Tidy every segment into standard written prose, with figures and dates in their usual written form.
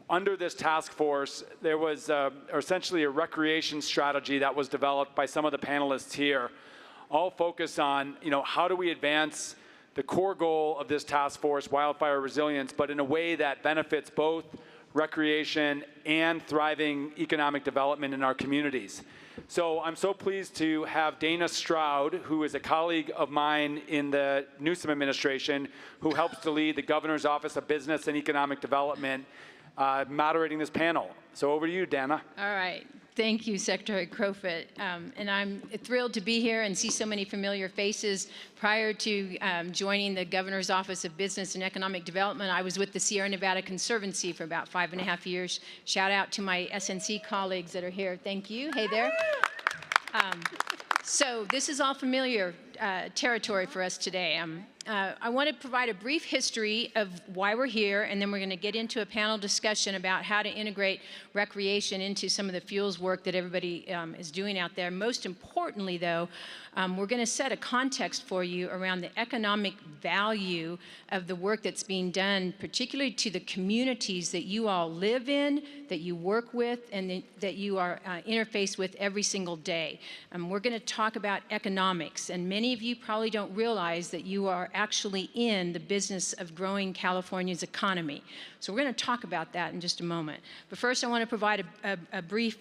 under this task force, there was essentially a recreation strategy that was developed by some of the panelists here, all focused on, how do we advance the core goal of this task force, wildfire resilience, but in a way that benefits both recreation and thriving economic development in our communities. So I'm so pleased to have Dana Stroud, who is a colleague of mine in the Newsom administration, who helps to lead the Governor's Office of Business and Economic Development, moderating this panel. So over to you, Dana. All right. Thank you, Secretary Crowfoot. And I'm thrilled to be here and see so many familiar faces. Prior to joining the Governor's Office of Business and Economic Development, I was with the Sierra Nevada Conservancy for about 5.5 years. Shout out to my SNC colleagues that are here. Thank you. Hey there. So this is all familiar territory for us today. I want to provide a brief history of why we're here, and then we're going to get into a panel discussion about how to integrate recreation into some of the fuels work that everybody is doing out there. Most importantly, though, we're going to set a context for you around the economic value of the work that's being done, particularly to the communities that you all live in, that you work with, and that you are interfaced with every single day. We're going to talk about economics, and many of you probably don't realize that you are actually in the business of growing California's economy. So we're going to talk about that in just a moment. But first, I want to provide a brief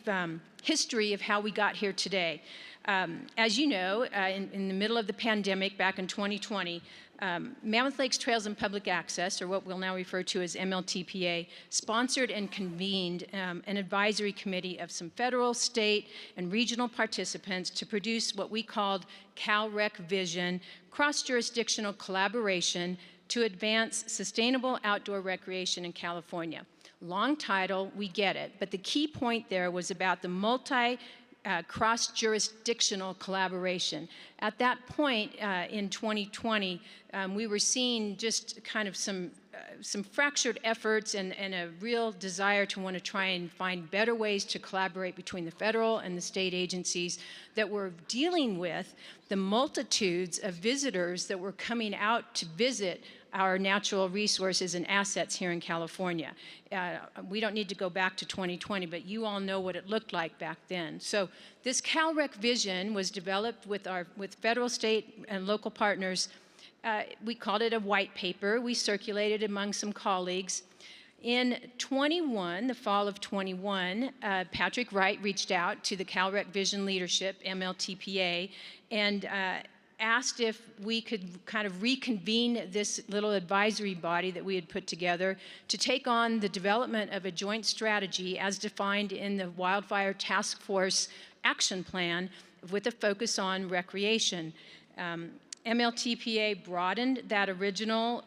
history of how we got here today. As you know, in the middle of the pandemic back in 2020, Mammoth Lakes Trails and Public Access, or what we'll now refer to as MLTPA, sponsored and convened an advisory committee of some federal, state, and regional participants to produce what we called CalRec Vision, cross-jurisdictional collaboration to advance sustainable outdoor recreation in California. Long title, we get it, but the key point there was about the cross-jurisdictional collaboration. At that point in 2020, we were seeing just kind of some fractured efforts and a real desire to want to try and find better ways to collaborate between the federal and the state agencies that were dealing with the multitudes of visitors that were coming out to visit our natural resources and assets here in California. We don't need to go back to 2020, but you all know what it looked like back then. So this CalRec Vision was developed with federal, state, and local partners. We called it a white paper. We circulated among some colleagues. In the fall of 21, Patrick Wright reached out to the CalRec Vision leadership, MLTPA, and asked if we could kind of reconvene this little advisory body that we had put together to take on the development of a joint strategy as defined in the Wildfire Task Force Action Plan with a focus on recreation. MLTPA broadened that original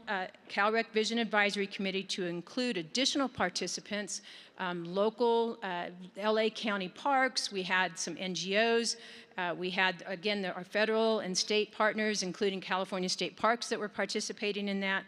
CalRec Vision Advisory Committee to include additional participants, local LA County parks. We had some NGOs. We had, again, our federal and state partners, including California State Parks, that were participating in that.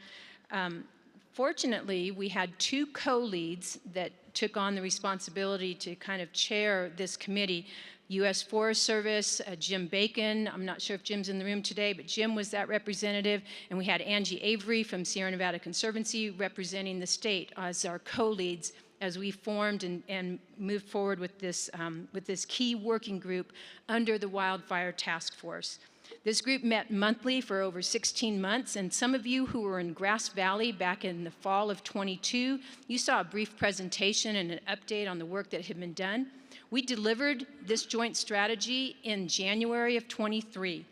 Fortunately, we had two co-leads that took on the responsibility to kind of chair this committee. U.S. Forest Service, Jim Bacon. I'm not sure if Jim's in the room today, but Jim was that representative. And we had Angie Avery from Sierra Nevada Conservancy representing the state as our co-leads as we formed and moved forward with this key working group under the Wildfire Task Force. This group met monthly for over 16 months, and some of you who were in Grass Valley back in the fall of 22, you saw a brief presentation and an update on the work that had been done. We delivered this joint strategy in January of 23.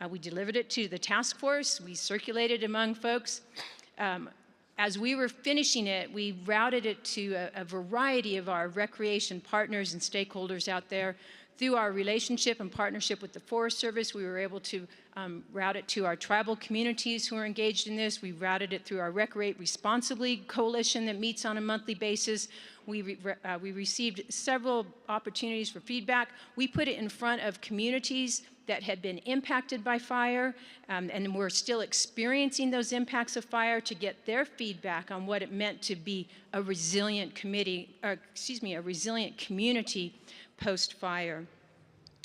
We delivered it to the task force. We circulated among folks. As we were finishing it, we routed it to a variety of our recreation partners and stakeholders out there. Through our relationship and partnership with the Forest Service, we were able to route it to our tribal communities who are engaged in this. We routed it through our Recreate Responsibly coalition that meets on a monthly basis. We received several opportunities for feedback. We put it in front of communities that had been impacted by fire, and we're still experiencing those impacts of fire to get their feedback on what it meant to be a resilient a resilient community post-fire.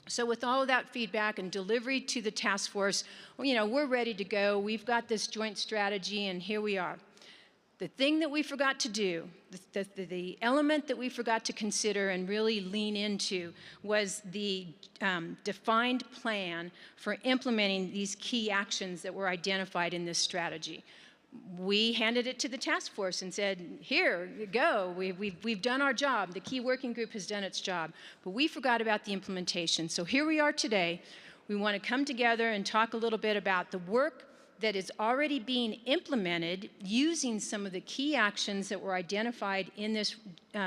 So with all of that feedback and delivery to the task force, we're ready to go. We've got this joint strategy, and here we are. The thing that we forgot to do, the element that we forgot to consider and really lean into was the defined plan for implementing these key actions that were identified in this strategy. We handed it to the task force and said, here you go, we've done our job. The key working group has done its job, but we forgot about the implementation. So here we are today. We want to come together and talk a little bit about the work that is already being implemented using some of the key actions that were identified in this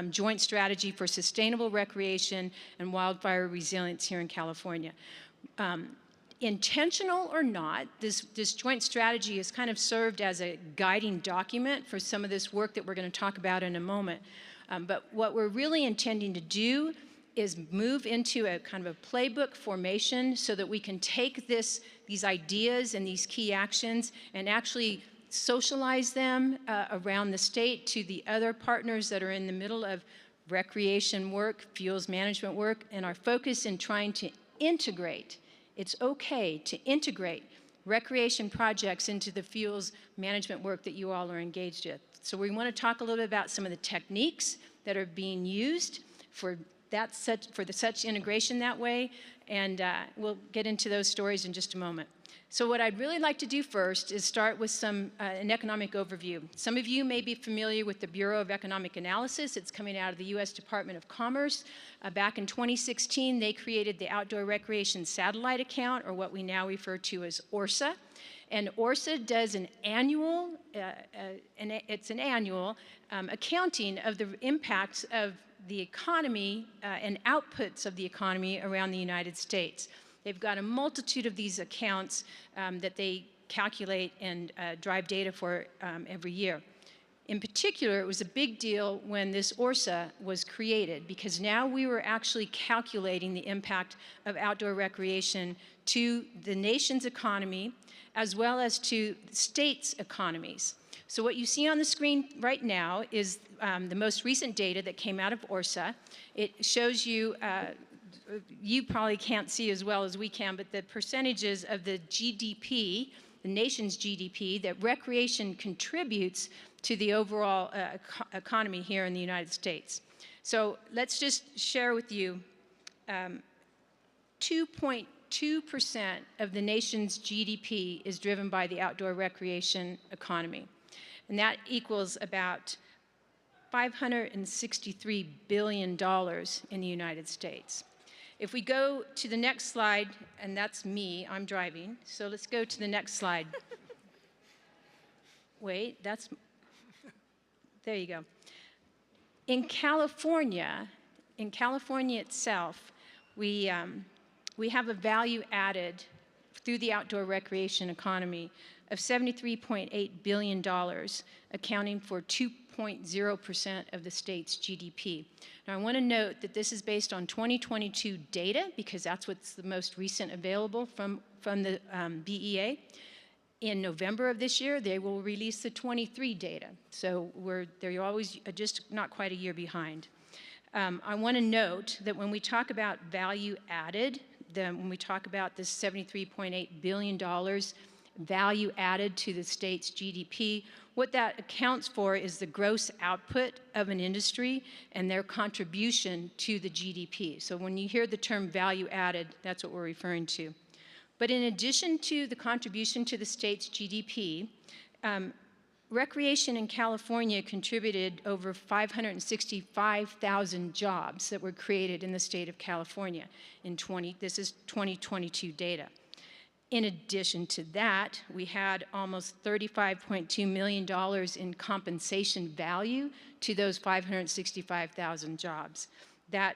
joint strategy for sustainable recreation and wildfire resilience here in California. Intentional or not, this joint strategy has kind of served as a guiding document for some of this work that we're going to talk about in a moment. But what we're really intending to do is move into a kind of a playbook formation so that we can take these ideas and these key actions and actually socialize them around the state to the other partners that are in the middle of recreation work, fuels management work, and our focus in trying to integrate. It's okay to integrate recreation projects into the fuels management work that you all are engaged in. So we want to talk a little bit about some of the techniques that are being used for such integration that way, and we'll get into those stories in just a moment. So what I'd really like to do first is start with an economic overview. Some of you may be familiar with the Bureau of Economic Analysis. It's coming out of the U.S. Department of Commerce. Back in 2016, they created the Outdoor Recreation Satellite Account, or what we now refer to as ORSA. And ORSA does an annual, accounting of the impacts of the economy and outputs of the economy around the United States. They've got a multitude of these accounts that they calculate and drive data for every year. In particular, it was a big deal when this ORSA was created, because now we were actually calculating the impact of outdoor recreation to the nation's economy as well as to states' economies. So what you see on the screen right now is the most recent data that came out of ORSA. It shows you, you probably can't see as well as we can, but the percentages of the GDP, the nation's GDP, that recreation contributes to the overall economy here in the United States. So let's just share with you 2.2% of the nation's GDP is driven by the outdoor recreation economy. And that equals about $563 billion in the United States. If we go to the next slide, and that's me, I'm driving, so let's go to the next slide. Wait, there you go. In California itself, we have a value added through the outdoor recreation economy of $73.8 billion, accounting for 2.0% of the state's GDP. Now, I want to note that this is based on 2022 data, because that's what's the most recent available from the BEA. In November of this year, they will release the 23 data. So they're always just not quite a year behind. I want to note that when we talk about value added, when we talk about this $73.8 billion value added to the state's GDP, what that accounts for is the gross output of an industry and their contribution to the GDP. So when you hear the term value added, that's what we're referring to. But in addition to the contribution to the state's GDP, recreation in California contributed over 565,000 jobs that were created in the state of California this is 2022 data. In addition to that, we had almost $35.2 million in compensation value to those 565,000 jobs. That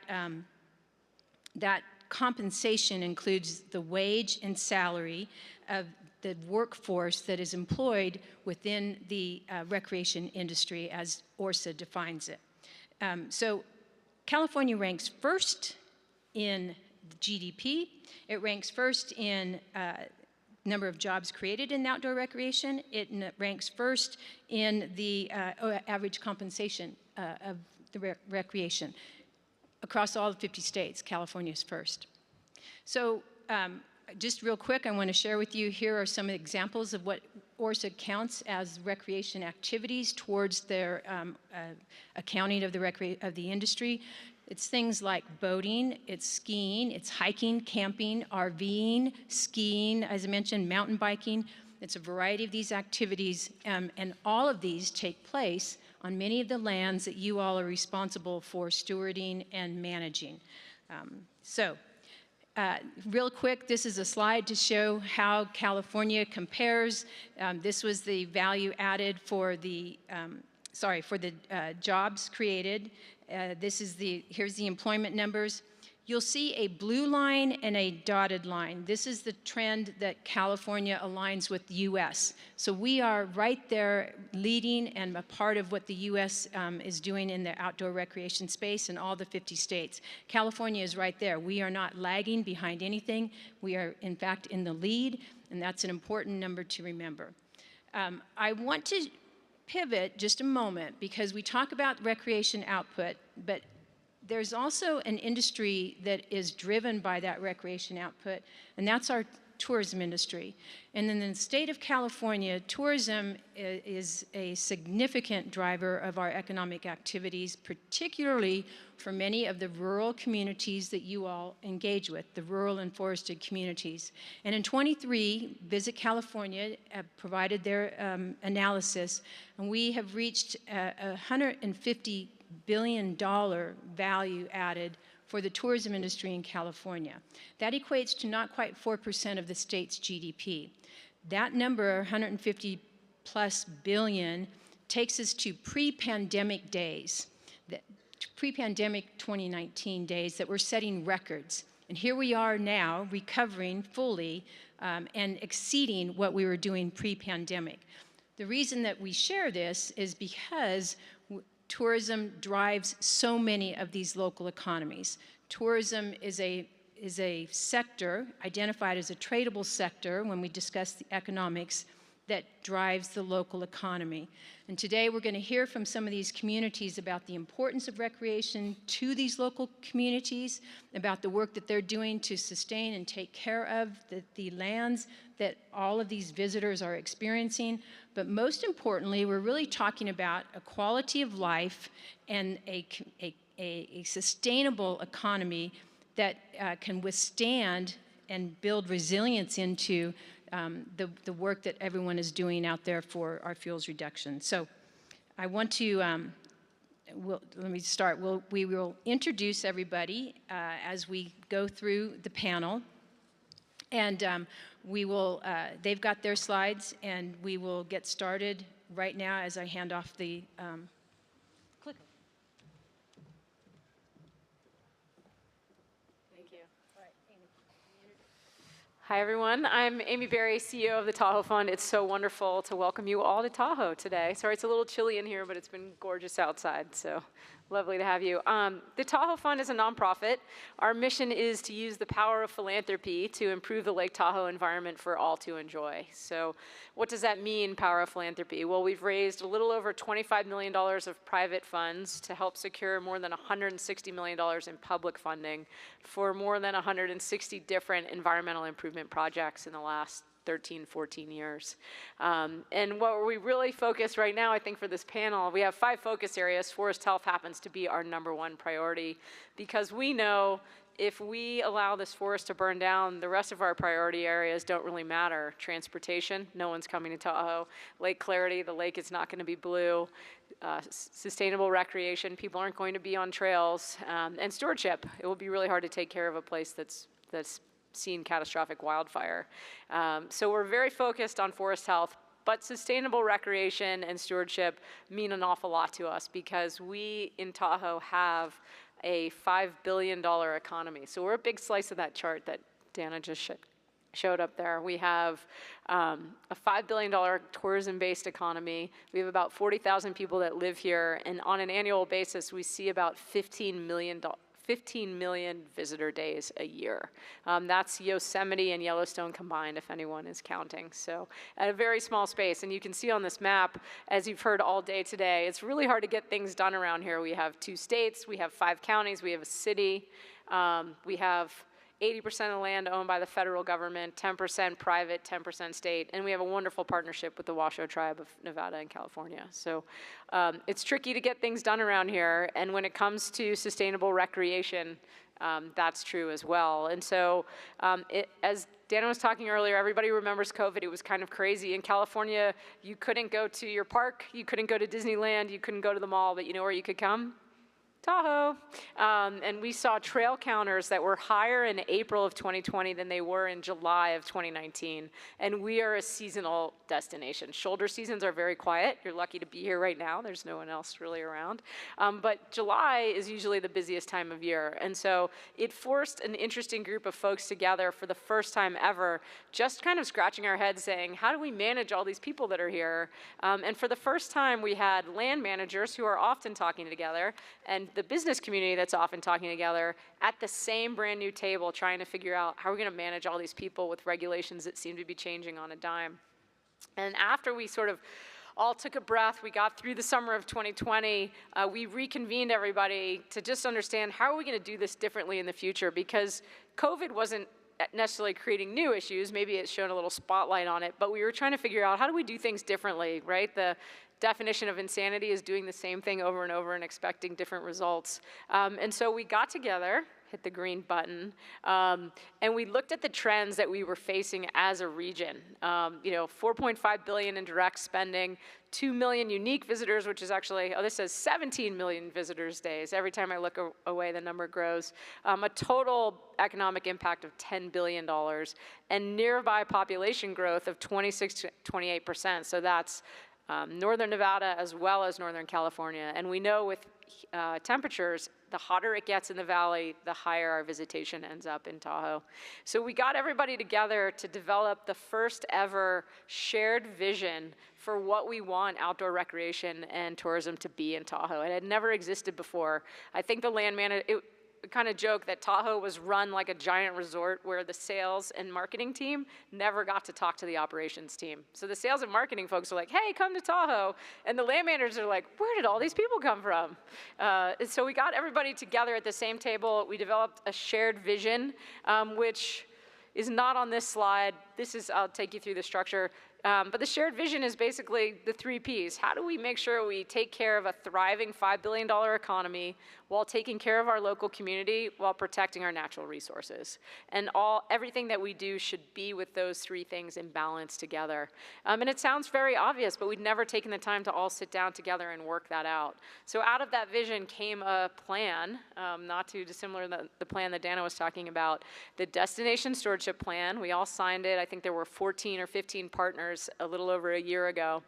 compensation includes the wage and salary of the workforce that is employed within the recreation industry as ORSA defines it. So California ranks first in GDP. It ranks first in number of jobs created in outdoor recreation. It ranks first in the average compensation of the recreation. Across all 50 states, California is first. So just real quick, I want to share with you, here are some examples of what ORSA counts as recreation activities towards their accounting of the industry. It's things like boating, it's skiing, it's hiking, camping, RVing, skiing, as I mentioned, mountain biking. It's a variety of these activities, and all of these take place on many of the lands that you all are responsible for stewarding and managing. Real quick, this is a slide to show how California compares. This was the value added for the, jobs created. Here's the employment numbers. You'll see a blue line and a dotted line. This is the trend that California aligns with the US. So we are right there leading and a part of what the US is doing in the outdoor recreation space in all the 50 states. California is right there. We are not lagging behind anything. We are, in fact, in the lead, and that's an important number to remember. I want to pivot just a moment because we talk about recreation output, but there's also an industry that is driven by that recreation output, and that's our tourism industry. And in the state of California, tourism is a significant driver of our economic activities, particularly for many of the rural communities that you all engage with, the rural and forested communities. And in 23, Visit California provided their analysis, and we have reached $150 billion value added for the tourism industry in California. That equates to not quite 4% of the state's GDP. That number, 150 plus billion, takes us to pre-pandemic days, pre-pandemic 2019 days that were setting records. And here we are now recovering fully and exceeding what we were doing pre-pandemic. The reason that we share this is because tourism drives so many of these local economies. Tourism is a sector identified as a tradable sector when we discuss the economics that drives the local economy. And today we're going to hear from some of these communities about the importance of recreation to these local communities, about the work that they're doing to sustain and take care of the lands that all of these visitors are experiencing. But most importantly, we're really talking about a quality of life and a sustainable economy that can withstand and build resilience into the work that everyone is doing out there for our fuels reduction. So I want to, let me start. We will introduce everybody as we go through the panel. And we will, they've got their slides, and we will get started right now as I hand off the clicker. Thank you. All right, Amy. Hi, everyone. I'm Amy Berry, CEO of the Tahoe Fund. It's so wonderful to welcome you all to Tahoe today. Sorry, it's a little chilly in here, but it's been gorgeous outside, so lovely to have you. The Tahoe Fund is a nonprofit. Our mission is to use the power of philanthropy to improve the Lake Tahoe environment for all to enjoy. So what does that mean, power of philanthropy? Well, we've raised a little over $25 million of private funds to help secure more than $160 million in public funding for more than 160 different environmental improvement projects in the last 13, 14 years. And what we really focus right now, I think for this panel, we have 5 focus areas. Forest health happens to be our #1 priority because we know if we allow this forest to burn down, the rest of our priority areas don't really matter. Transportation, no one's coming to Tahoe. Lake clarity, the lake is not going to be blue. Sustainable recreation, people aren't going to be on trails. And stewardship, it will be really hard to take care of a place that's seen catastrophic wildfire. So we're very focused on forest health, but sustainable recreation and stewardship mean an awful lot to us because we in Tahoe have a $5 billion economy. So we're a big slice of that chart that Dana just showed up there. We have a $5 billion tourism-based economy. We have about 40,000 people that live here, and on an annual basis, we see about 15 million visitor days a year. That's Yosemite and Yellowstone combined, if anyone is counting. So at a very small space, and you can see on this map, as you've heard all day today, it's really hard to get things done around here. We have 2 states, we have 5 counties, we have a city, we have 80% of land owned by the federal government, 10% private, 10% state, and we have a wonderful partnership with the Washoe Tribe of Nevada and California. So it's tricky to get things done around here, and when it comes to sustainable recreation, that's true as well. And so as Dana was talking earlier, everybody remembers COVID. It was kind of crazy. In California, you couldn't go to your park, you couldn't go to Disneyland, you couldn't go to the mall, but you know where you could come? Tahoe. And we saw trail counters that were higher in April of 2020 than they were in July of 2019. And we are a seasonal destination. Shoulder seasons are very quiet. You're lucky to be here right now. There's no one else really around. But July is usually the busiest time of year. And so it forced an interesting group of folks together for the first time ever, just kind of scratching our heads saying, how do we manage all these people that are here? And for the first time, we had land managers who are often talking together, and the business community that's often talking together at the same brand new table, trying to figure out how we're going to manage all these people with regulations that seem to be changing on a dime. And after we sort of all took a breath, we got through the summer of 2020, we reconvened everybody to just understand how are we going to do this differently in the future, because COVID wasn't necessarily creating new issues, maybe it's shown a little spotlight on it, but we were trying to figure out how do we do things differently, right? The definition of insanity is doing the same thing over and over and expecting different results. And so we got together, hit the green button, and we looked at the trends that we were facing as a region. You know, $4.5 billion in direct spending, 2 million unique visitors, which is actually, this says 17 million visitors days. Every time I look away, the number grows. A total economic impact of $10 billion, and nearby population growth of 26 to 28%. So that's Northern Nevada as well as Northern California. And we know with temperatures, the hotter it gets in the valley, the higher our visitation ends up in Tahoe. So we got everybody together to develop the first ever shared vision for what we want outdoor recreation and tourism to be in Tahoe. It had never existed before. I think the land manager, kind of joke that Tahoe was run like a giant resort where the sales and marketing team never got to talk to the operations team. So the sales and marketing folks are like, hey, come to Tahoe. And the land managers are like, where did all these people come from? And so we got everybody together at the same table. We developed a shared vision, which is not on this slide. This is, I'll take you through the structure. But the shared vision is basically the 3 Ps. How do we make sure we take care of a thriving $5 billion economy while taking care of our local community while protecting our natural resources? And everything that we do should be with those 3 things in balance together. And it sounds very obvious, but we'd never taken the time to all sit down together and work that out. So out of that vision came a plan, not too dissimilar to the plan that Dana was talking about, the Destination Stewardship Plan. We all signed it. I think there were 14 or 15 partners a little over a year ago.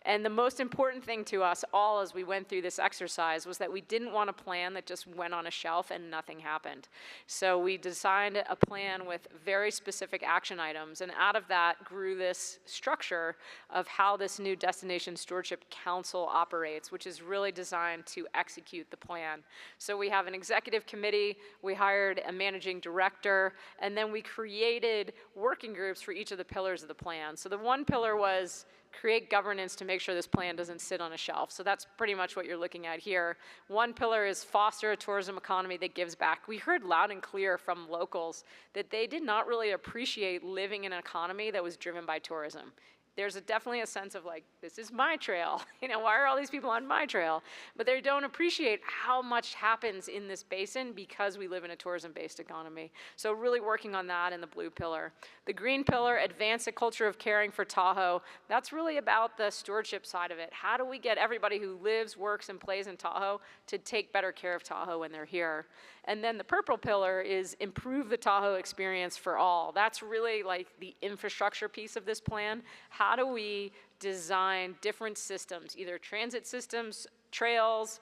And the most important thing to us all as we went through this exercise was that we didn't want a plan that just went on a shelf and nothing happened. So we designed a plan with very specific action items, and out of that grew this structure of how this new Destination Stewardship Council operates, which is really designed to execute the plan. So we have an executive committee, we hired a managing director, and then we created working groups for each of the pillars of the plan. So the one pillar was create governance to make sure this plan doesn't sit on a shelf. So that's pretty much what you're looking at here. One pillar is foster a tourism economy that gives back. We heard loud and clear from locals that they did not really appreciate living in an economy that was driven by tourism. There's definitely a sense of like, this is my trail. You know, why are all these people on my trail? But they don't appreciate how much happens in this basin because we live in a tourism-based economy. So really working on that in the blue pillar. The green pillar, advance a culture of caring for Tahoe. That's really about the stewardship side of it. How do we get everybody who lives, works, and plays in Tahoe to take better care of Tahoe when they're here? And then the purple pillar is improve the Tahoe experience for all. That's really like the infrastructure piece of this plan. How do we design different systems, either transit systems, trails,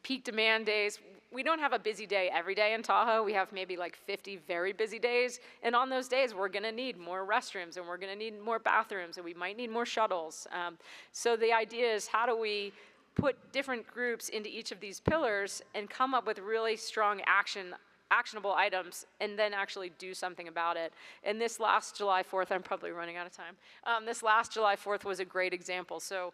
peak demand days? We don't have a busy day every day in Tahoe. We have maybe like 50 very busy days. And on those days, we're gonna need more restrooms and we're gonna need more bathrooms and we might need more shuttles. So the idea is how do we put different groups into each of these pillars and come up with really strong actionable items and then actually do something about it. And this last July 4th, I'm probably running out of time. This last July 4th was a great example. So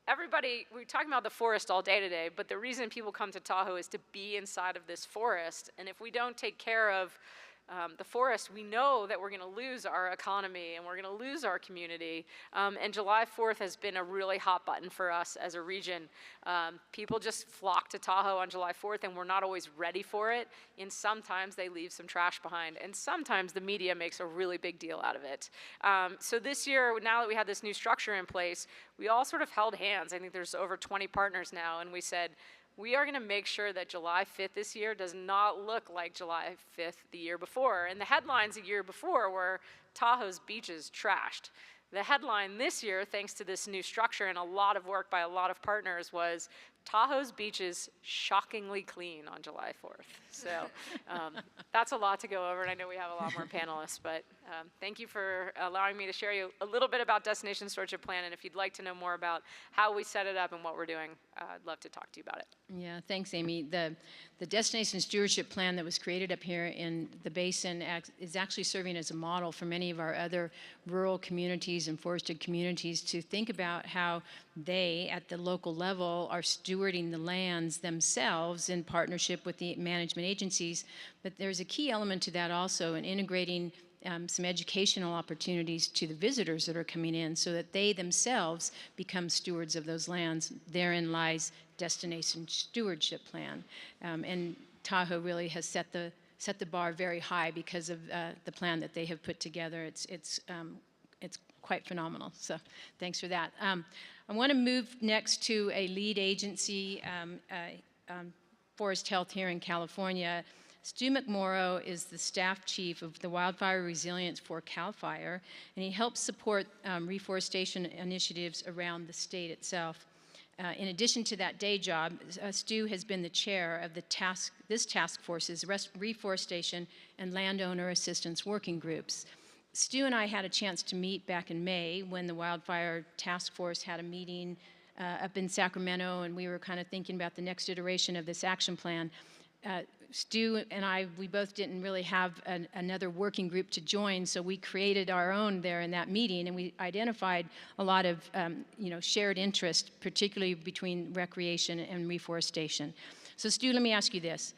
everybody, we're talking about the forest all day today, but the reason people come to Tahoe is to be inside of this forest. And if we don't take care of the forest, we know that we're going to lose our economy and we're going to lose our community. And July 4th has been a really hot button for us as a region. People just flock to Tahoe on July 4th, and we're not always ready for it. And sometimes they leave some trash behind, and sometimes the media makes a really big deal out of it. So this year, now that we have this new structure in place, we all sort of held hands. I think there's over 20 partners now, and we said, we are going to make sure that July 5th this year does not look like July 5th the year before. And the headlines the year before were Tahoe's beaches trashed. The headline this year, thanks to this new structure and a lot of work by a lot of partners, was Tahoe's beaches shockingly clean on July 4th. So that's a lot to go over, and I know we have a lot more panelists, but thank you for allowing me to share you a little bit about Destination Stewardship Plan, and if you'd like to know more about how we set it up and what we're doing, I'd love to talk to you about it. Yeah, thanks, Amy. The Destination Stewardship Plan that was created up here in the Basin is actually serving as a model for many of our other rural communities and forested communities to think about how they, at the local level, are stewarding the lands themselves in partnership with the management agencies. But there's a key element to that also in integrating some educational opportunities to the visitors that are coming in so that they themselves become stewards of those lands. Therein lies Destination Stewardship Plan. And Tahoe really has set the bar very high because of the plan that they have put together. It's quite phenomenal. So thanks for that. I want to move next to a lead agency, Forest Health here in California. Stu McMorrow is the staff chief of the Wildfire Resilience for CAL FIRE, and he helps support reforestation initiatives around the state itself. In addition to that day job, Stu has been the chair of this task force's reforestation and landowner assistance working groups. Stu and I had a chance to meet back in May when the Wildfire Task Force had a meeting up in Sacramento, and we were kind of thinking about the next iteration of this action plan. Stu and I, we both didn't really have another working group to join, so we created our own there in that meeting, and we identified a lot of shared interest, particularly between recreation and reforestation. So Stu, let me ask you this.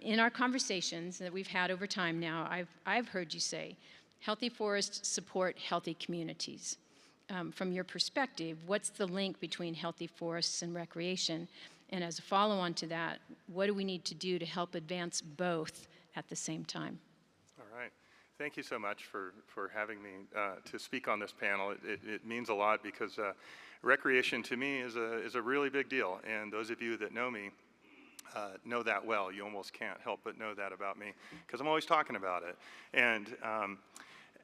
In our conversations that we've had over time now, I've heard you say, healthy forests support healthy communities. From your perspective, what's the link between healthy forests and recreation? And as a follow-on to that, what do we need to do to help advance both at the same time? All right. Thank you so much for having me to speak on this panel. It means a lot because recreation to me is a really big deal. And those of you that know me know that well. You almost can't help but know that about me because I'm always talking about it. And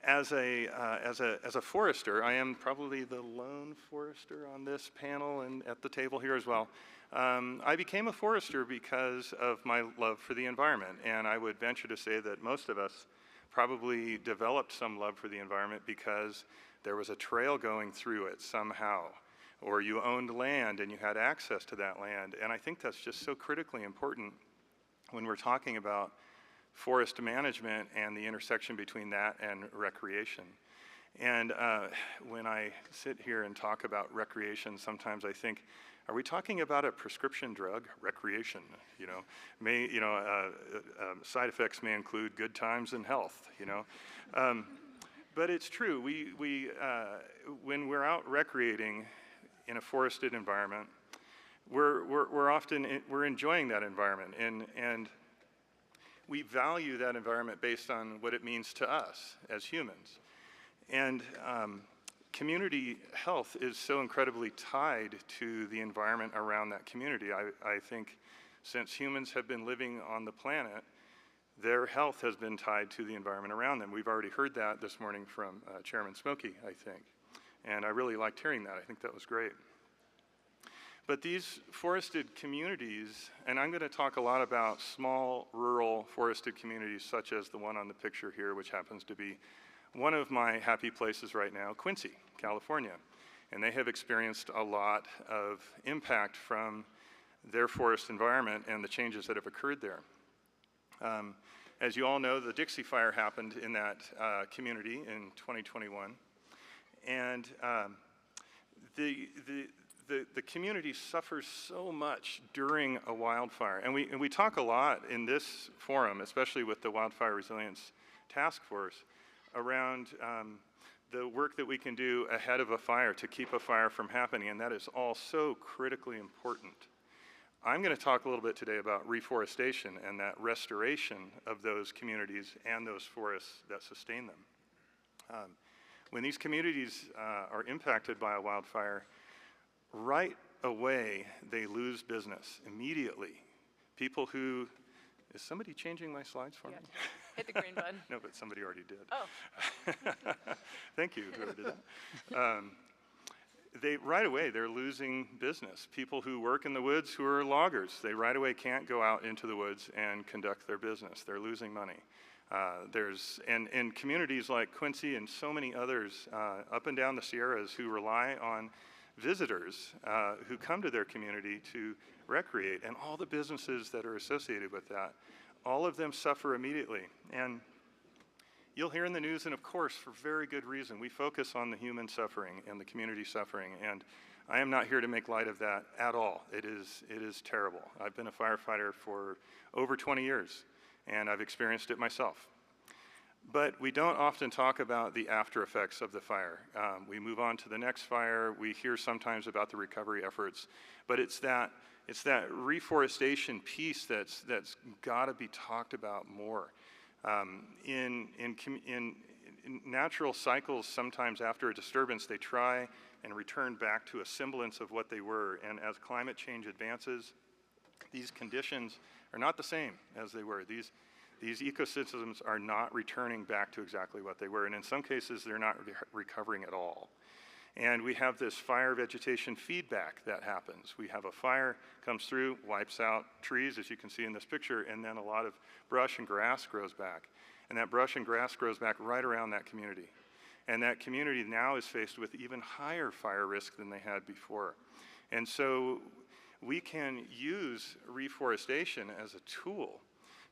as a forester, I am probably the lone forester on this panel and at the table here as well. I became a forester because of my love for the environment, and I would venture to say that most of us probably developed some love for the environment because there was a trail going through it somehow, or you owned land and you had access to that land. And I think that's just so critically important when we're talking about forest management and the intersection between that and recreation. And when I sit here and talk about recreation, sometimes I think, are we talking about a prescription drug? Recreation, side effects may include good times and health, But it's true, when we're out recreating in a forested environment, we're enjoying that environment, and we value that environment based on what it means to us as humans. And community health is so incredibly tied to the environment around that community. I think since humans have been living on the planet, their health has been tied to the environment around them. We've already heard that this morning from Chairman Smokey, I think. And I really liked hearing that. I think that was great. But these forested communities, and I'm going to talk a lot about small, rural, forested communities such as the one on the picture here, which happens to be one of my happy places right now, Quincy, California. And they have experienced a lot of impact from their forest environment and the changes that have occurred there. As you all know, the Dixie Fire happened in that community in 2021. And the the community suffers so much during a wildfire. And we talk a lot in this forum, especially with the Wildfire Resilience Task Force, around the work that we can do ahead of a fire to keep a fire from happening, and that is all so critically important. I'm going to talk a little bit today about reforestation and that restoration of those communities and those forests that sustain them. When these communities are impacted by a wildfire, right away they lose business immediately. People who, is somebody changing my slides for me? Hit the green button. No, but somebody already did. Oh. Thank you, whoever did that. Right away, they're losing business. People who work in the woods who are loggers, they right away can't go out into the woods and conduct their business. They're losing money. And communities like Quincy and so many others up and down the Sierras who rely on visitors who come to their community to recreate, and all the businesses that are associated with that, all of them suffer immediately. And you'll hear in the news, and of course, for very good reason, we focus on the human suffering and the community suffering, and I am not here to make light of that at all. It is terrible. I've been a firefighter for over 20 years, and I've experienced it myself. But we don't often talk about the after effects of the fire. We move on to the next fire. We hear sometimes about the recovery efforts, but it's that reforestation piece that's got to be talked about more. In natural cycles, sometimes after a disturbance, they try and return back to a semblance of what they were. And as climate change advances, these conditions are not the same as they were. These ecosystems are not returning back to exactly what they were. And in some cases, they're not recovering at all. And we have this fire vegetation feedback that happens. We have a fire comes through, wipes out trees, as you can see in this picture, and then a lot of brush and grass grows back. And that brush and grass grows back right around that community. And that community now is faced with even higher fire risk than they had before. And so we can use reforestation as a tool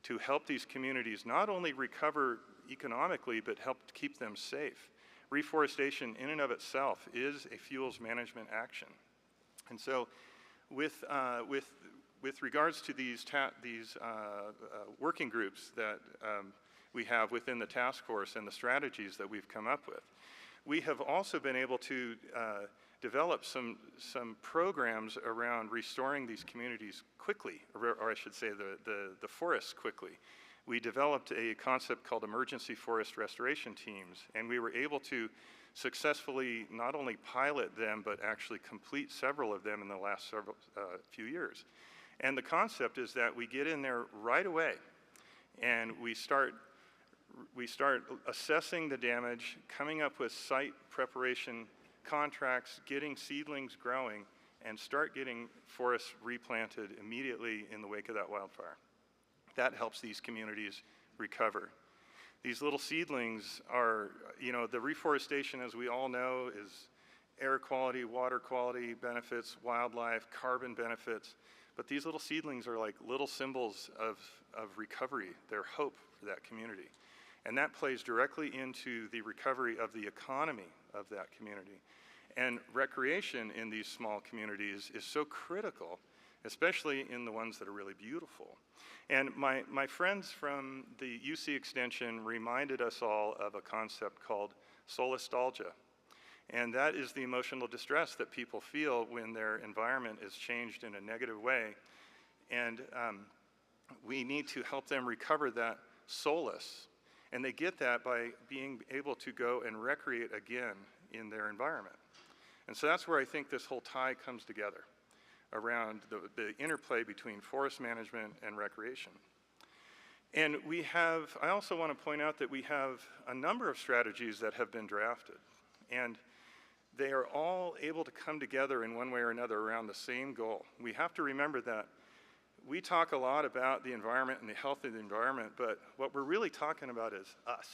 to help these communities not only recover economically, but help keep them safe. Reforestation in and of itself is a fuels management action. And so with regards to these working groups that we have within the task force and the strategies that we've come up with, we have also been able to develop some programs around restoring these communities quickly, or I should say the forests quickly. We developed a concept called emergency forest restoration teams, and we were able to successfully not only pilot them, but actually complete several of them in the last few years. And the concept is that we get in there right away, and we start assessing the damage, coming up with site preparation contracts, getting seedlings growing, and start getting forests replanted immediately in the wake of that wildfire. That helps these communities recover. These little seedlings are, the reforestation, as we all know, is air quality, water quality benefits, wildlife, carbon benefits. But these little seedlings are like little symbols of recovery, their hope for that community. And that plays directly into the recovery of the economy of that community. And recreation in these small communities is so critical, especially in the ones that are really beautiful. And my friends from the UC Extension reminded us all of a concept called solastalgia. And that is the emotional distress that people feel when their environment is changed in a negative way. And we need to help them recover that solace. And they get that by being able to go and recreate again in their environment. And so that's where I think this whole tie comes together, around the interplay between forest management and recreation. And I also want to point out that we have a number of strategies that have been drafted. And they are all able to come together in one way or another around the same goal. We have to remember that we talk a lot about the environment and the health of the environment, but what we're really talking about is us,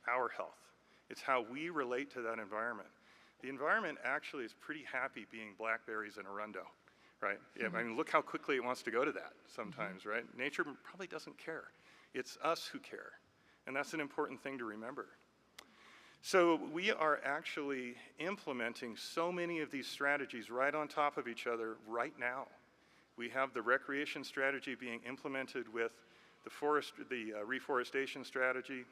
our health. It's how we relate to that environment. The environment actually is pretty happy being blackberries in Arundo, right? Mm-hmm. I mean, look how quickly it wants to go to that sometimes, mm-hmm. right? Nature probably doesn't care. It's us who care, and that's an important thing to remember. So we are actually implementing so many of these strategies right on top of each other right now. We have the recreation strategy being implemented with the reforestation strategy.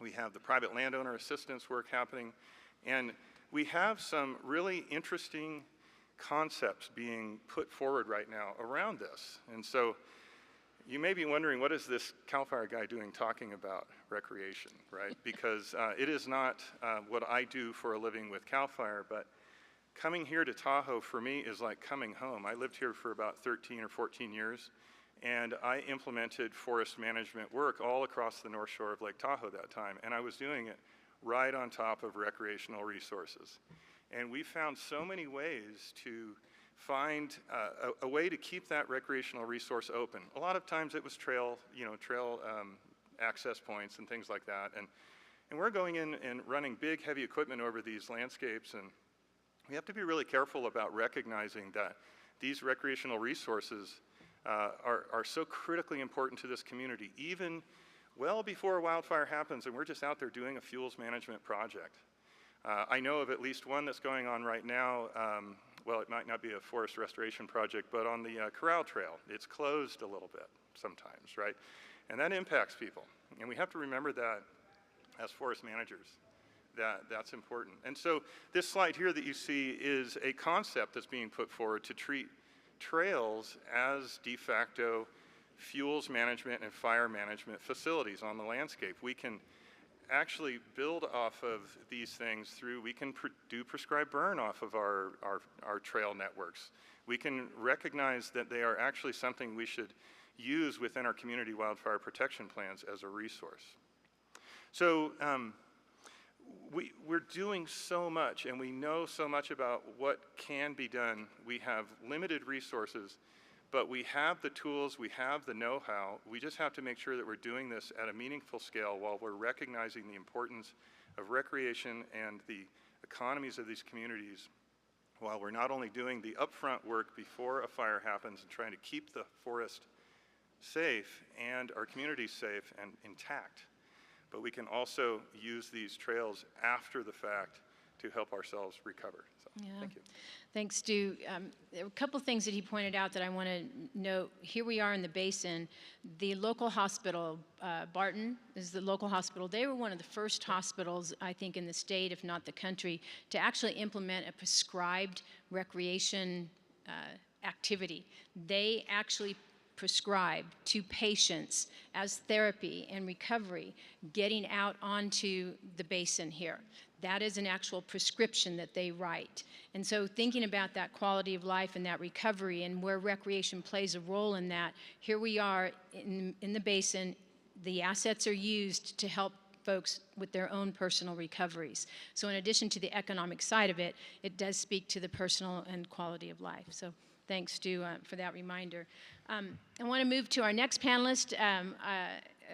We have the private landowner assistance work happening. And we have some really interesting concepts being put forward right now around this. And so you may be wondering, what is this CAL FIRE guy doing talking about recreation, right? Because it is not what I do for a living with CAL FIRE, but coming here to Tahoe for me is like coming home. I lived here for about 13 or 14 years, and I implemented forest management work all across the North Shore of Lake Tahoe that time, and I was doing it right on top of recreational resources. And we found so many ways to find a way to keep that recreational resource open. A lot of times it was trail access points and things like that. And we're going in and running big, heavy equipment over these landscapes, and we have to be really careful about recognizing that these recreational resources are so critically important to this community, even well before a wildfire happens and we're just out there doing a fuels management project. I know of at least one that's going on right now. Well, it might not be a forest restoration project, but on the Corral Trail, it's closed a little bit sometimes, right? And that impacts people. And we have to remember that as forest managers, that's important. And so this slide here that you see is a concept that's being put forward to treat trails as de facto fuels management and fire management facilities on the landscape. We can actually build off of these things through, we can do prescribed burn off of our trail networks. We can recognize that they are actually something we should use within our community wildfire protection plans as a resource. So we're doing so much, and we know so much about what can be done. We have limited resources, but we have the tools, we have the know-how. We just have to make sure that we're doing this at a meaningful scale while we're recognizing the importance of recreation and the economies of these communities, while we're not only doing the upfront work before a fire happens and trying to keep the forest safe and our communities safe and intact, but we can also use these trails after the fact to help ourselves recover. So, Yeah. thank you. Thanks, Stu. There were a couple things that he pointed out that I want to note. Here we are in the basin. The local hospital, Barton is the local hospital. They were one of the first hospitals, I think, in the state, if not the country, to actually implement a prescribed recreation activity. They actually prescribed to patients as therapy and recovery, getting out onto the basin here. That is an actual prescription that they write. And so thinking about that quality of life and that recovery and where recreation plays a role in that, here we are in the basin. The assets are used to help folks with their own personal recoveries. So in addition to the economic side of it, it does speak to the personal and quality of life. So thanks, Stu, for that reminder. I want to move to our next panelist.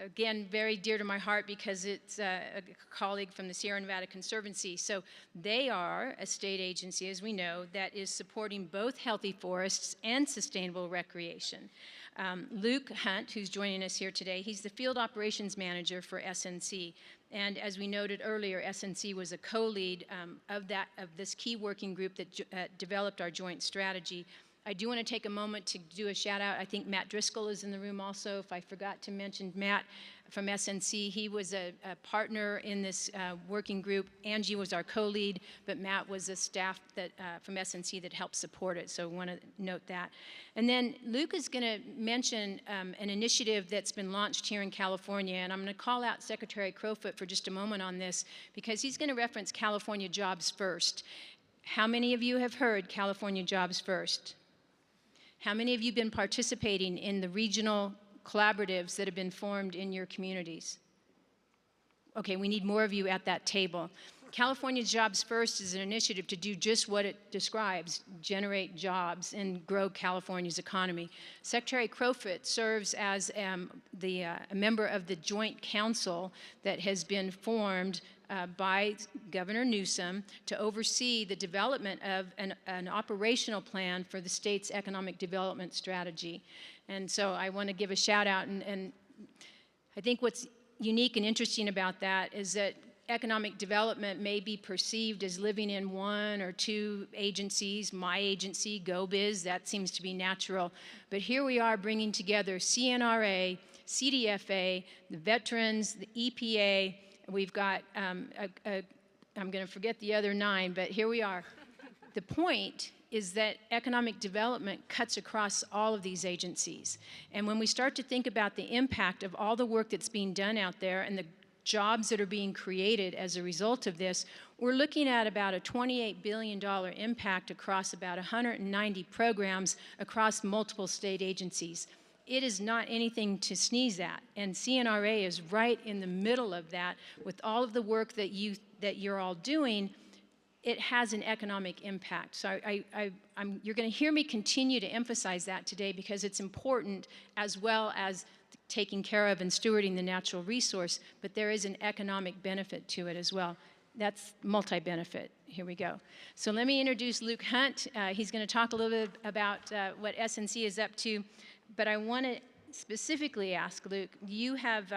Again, very dear to my heart because it's a colleague from the Sierra Nevada Conservancy. So they are a state agency, as we know, that is supporting both healthy forests and sustainable recreation. Luke Hunt, who's joining us here today, he's the field operations manager for SNC. And as we noted earlier, SNC was a co-lead of this key working group that developed our joint strategy. I do want to take a moment to do a shout out. I think Matt Driscoll is in the room also. If I forgot to mention Matt from SNC, he was a partner in this working group. Angie was our co-lead, but Matt was a staff that from SNC that helped support it. So I want to note that. And then Luke is going to mention an initiative that's been launched here in California. And I'm going to call out Secretary Crowfoot for just a moment on this because he's going to reference California Jobs First. How many of you have heard California Jobs First? How many of you have been participating in the regional collaboratives that have been formed in your communities? Okay, we need more of you at that table. California Jobs First is an initiative to do just what it describes, generate jobs and grow California's economy. Secretary Crowfoot serves as a member of the Joint Council that has been formed by Governor Newsom to oversee the development of an operational plan for the state's economic development strategy. And so I want to give a shout out, and I think what's unique and interesting about that is that economic development may be perceived as living in one or two agencies, my agency, GoBiz, that seems to be natural. But here we are bringing together CNRA, CDFA, the veterans, the EPA. We've got, I'm going to forget the other 9, but here we are. The point is that economic development cuts across all of these agencies. And when we start to think about the impact of all the work that's being done out there and the jobs that are being created as a result of this, we're looking at about a $28 billion impact across about 190 programs across multiple state agencies. It is not anything to sneeze at, and CNRA is right in the middle of that. With all of the work that you're all doing, it has an economic impact. So you're going to hear me continue to emphasize that today because it's important, as well as taking care of and stewarding the natural resource, but there is an economic benefit to it as well. That's multi-benefit. Here we go. So let me introduce Luke Hunt. He's going to talk a little bit about what SNC is up to, but I want to specifically ask Luke, you have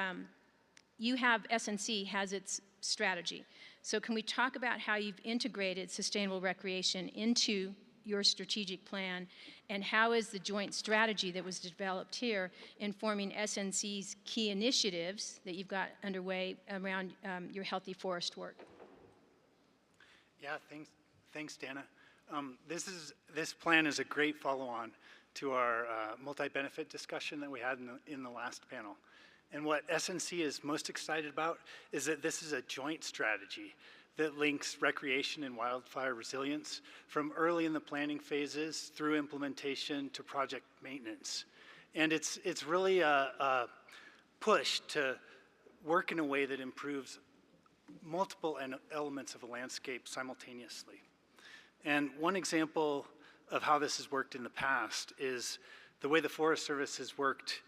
SNC has its strategy. So can we talk about how you've integrated sustainable recreation into your strategic plan, and how is the joint strategy that was developed here informing SNC's key initiatives that you've got underway around your healthy forest work? Yeah, thanks, Dana. This plan is a great follow-on to our multi-benefit discussion that we had in the last panel. And what SNC is most excited about is that this is a joint strategy that links recreation and wildfire resilience from early in the planning phases through implementation to project maintenance. And it's really a push to work in a way that improves multiple elements of a landscape simultaneously. And one example of how this has worked in the past is the way the Forest Service has worked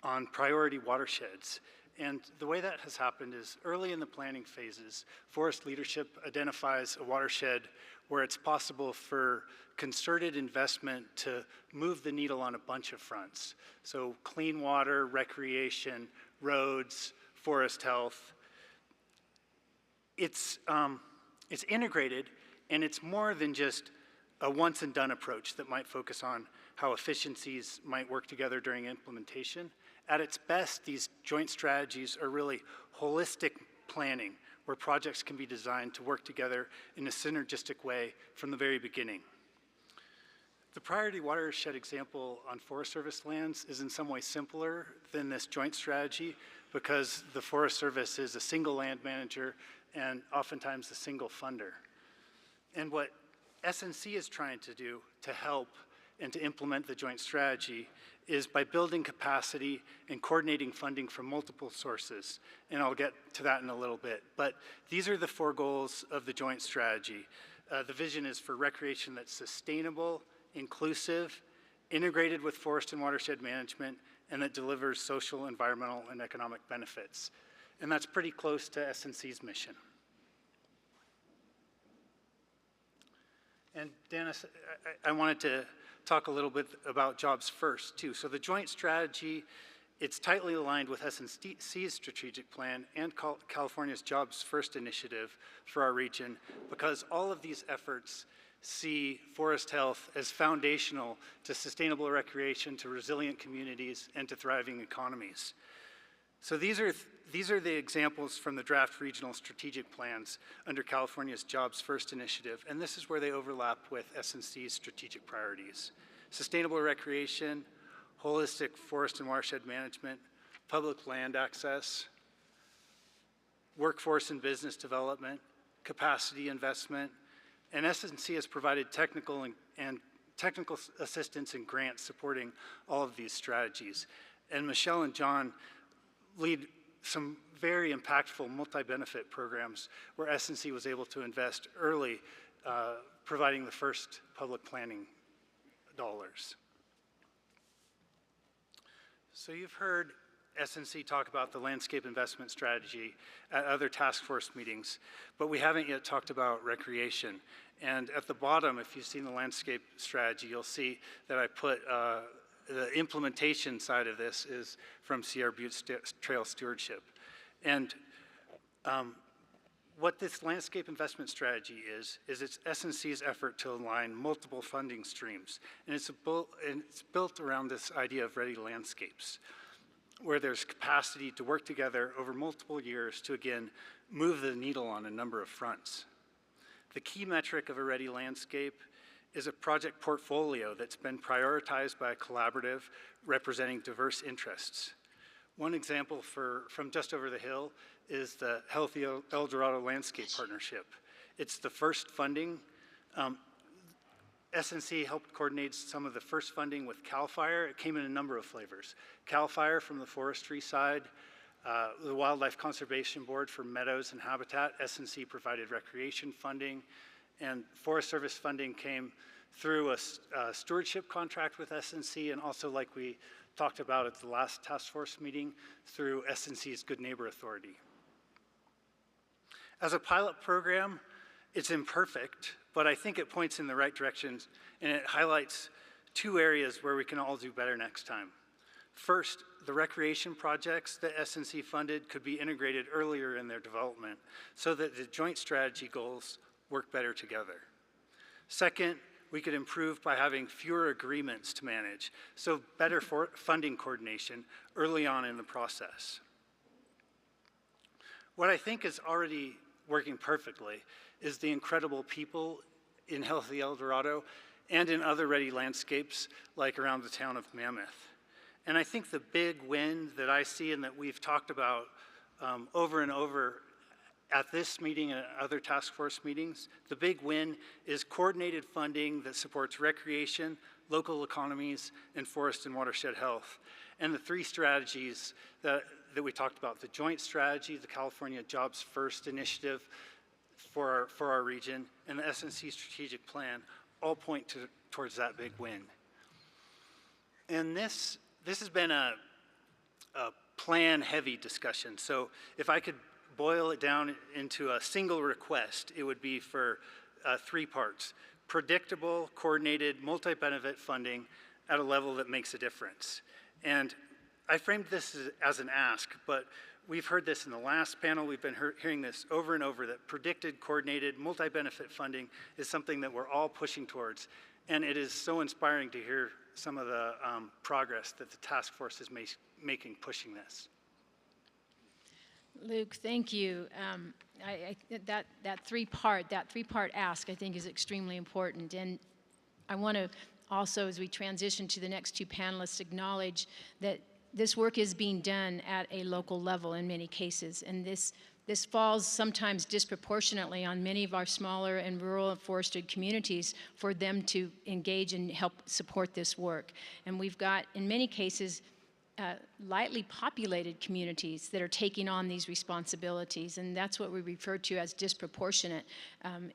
on priority watersheds. And the way that has happened is early in the planning phases, forest leadership identifies a watershed where it's possible for concerted investment to move the needle on a bunch of fronts. So clean water, recreation, roads, forest health. It's integrated, and it's more than just a once and done approach that might focus on how efficiencies might work together during implementation. At its best, these joint strategies are really holistic planning where projects can be designed to work together in a synergistic way from the very beginning. The priority watershed example on Forest Service lands is in some ways simpler than this joint strategy because the Forest Service is a single land manager and oftentimes a single funder. And what SNC is trying to do to help and to implement the joint strategy is by building capacity and coordinating funding from multiple sources. And I'll get to that in a little bit. But these are the 4 goals of the joint strategy. The vision is for recreation that's sustainable, inclusive, integrated with forest and watershed management, and that delivers social, environmental, and economic benefits. And that's pretty close to SNC's mission. And Dennis, I wanted to talk a little bit about jobs first, too. So the joint strategy, it's tightly aligned with SNC's strategic plan and California's Jobs First initiative for our region, because all of these efforts see forest health as foundational to sustainable recreation, to resilient communities, and to thriving economies. So these are the examples from the draft regional strategic plans under California's Jobs First initiative, and this is where they overlap with SNC's strategic priorities. Sustainable recreation, holistic forest and watershed management, public land access, workforce and business development, capacity investment, and SNC has provided technical assistance and grants supporting all of these strategies. And Michelle and John lead some very impactful multi-benefit programs where SNC was able to invest early, providing the first public planning dollars. So you've heard SNC talk about the landscape investment strategy at other task force meetings, but we haven't yet talked about recreation. And at the bottom, if you've seen the landscape strategy, you'll see that I put the implementation side of this is from Sierra Butte Trail Stewardship. And What this landscape investment strategy is it's S&C's effort to align multiple funding streams. And it's built around this idea of ready landscapes, where there's capacity to work together over multiple years to, again, move the needle on a number of fronts. The key metric of a ready landscape is a project portfolio that's been prioritized by a collaborative representing diverse interests. One example from just over the hill is the Healthy El Dorado Landscape Partnership. It's the first funding. S&C helped coordinate some of the first funding with CAL FIRE. It came in a number of flavors. CAL FIRE from the forestry side, the Wildlife Conservation Board for meadows and habitat. S&C provided recreation funding, and Forest Service funding came through a stewardship contract with S&C, and also, like we talked about at the last task force meeting, through S&C's Good Neighbor Authority. As a pilot program, it's imperfect, but I think it points in the right directions, and it highlights two areas where we can all do better next time. First, the recreation projects that S&C funded could be integrated earlier in their development so that the joint strategy goals work better together. Second, we could improve by having fewer agreements to manage, so better funding coordination early on in the process. What I think is already working perfectly is the incredible people in Healthy El Dorado and in other ready landscapes like around the town of Mammoth. And I think the big win that I see and that we've talked about over and over at this meeting and at other task force meetings, the big win is coordinated funding that supports recreation, local economies, and forest and watershed health. And the three strategies that we talked about, the joint strategy, the California Jobs First initiative for our region, and the S&C strategic plan, all point towards that big win. And this has been a plan-heavy discussion. So if I could boil it down into a single request, it would be for 3 parts: predictable, coordinated, multi-benefit funding at a level that makes a difference. And I framed this as an ask, but we've heard this in the last panel. We've been hearing this over and over, that predicted, coordinated, multi-benefit funding is something that we're all pushing towards. And it is so inspiring to hear some of the progress that the task force is making pushing this. Luke, thank you. That three-part ask, I think, is extremely important. And I want to also, as we transition to the next 2 panelists, acknowledge that this work is being done at a local level in many cases. And this falls sometimes disproportionately on many of our smaller and rural and forested communities for them to engage and help support this work. And we've got, in many cases, lightly populated communities that are taking on these responsibilities, and that's what we refer to as disproportionate.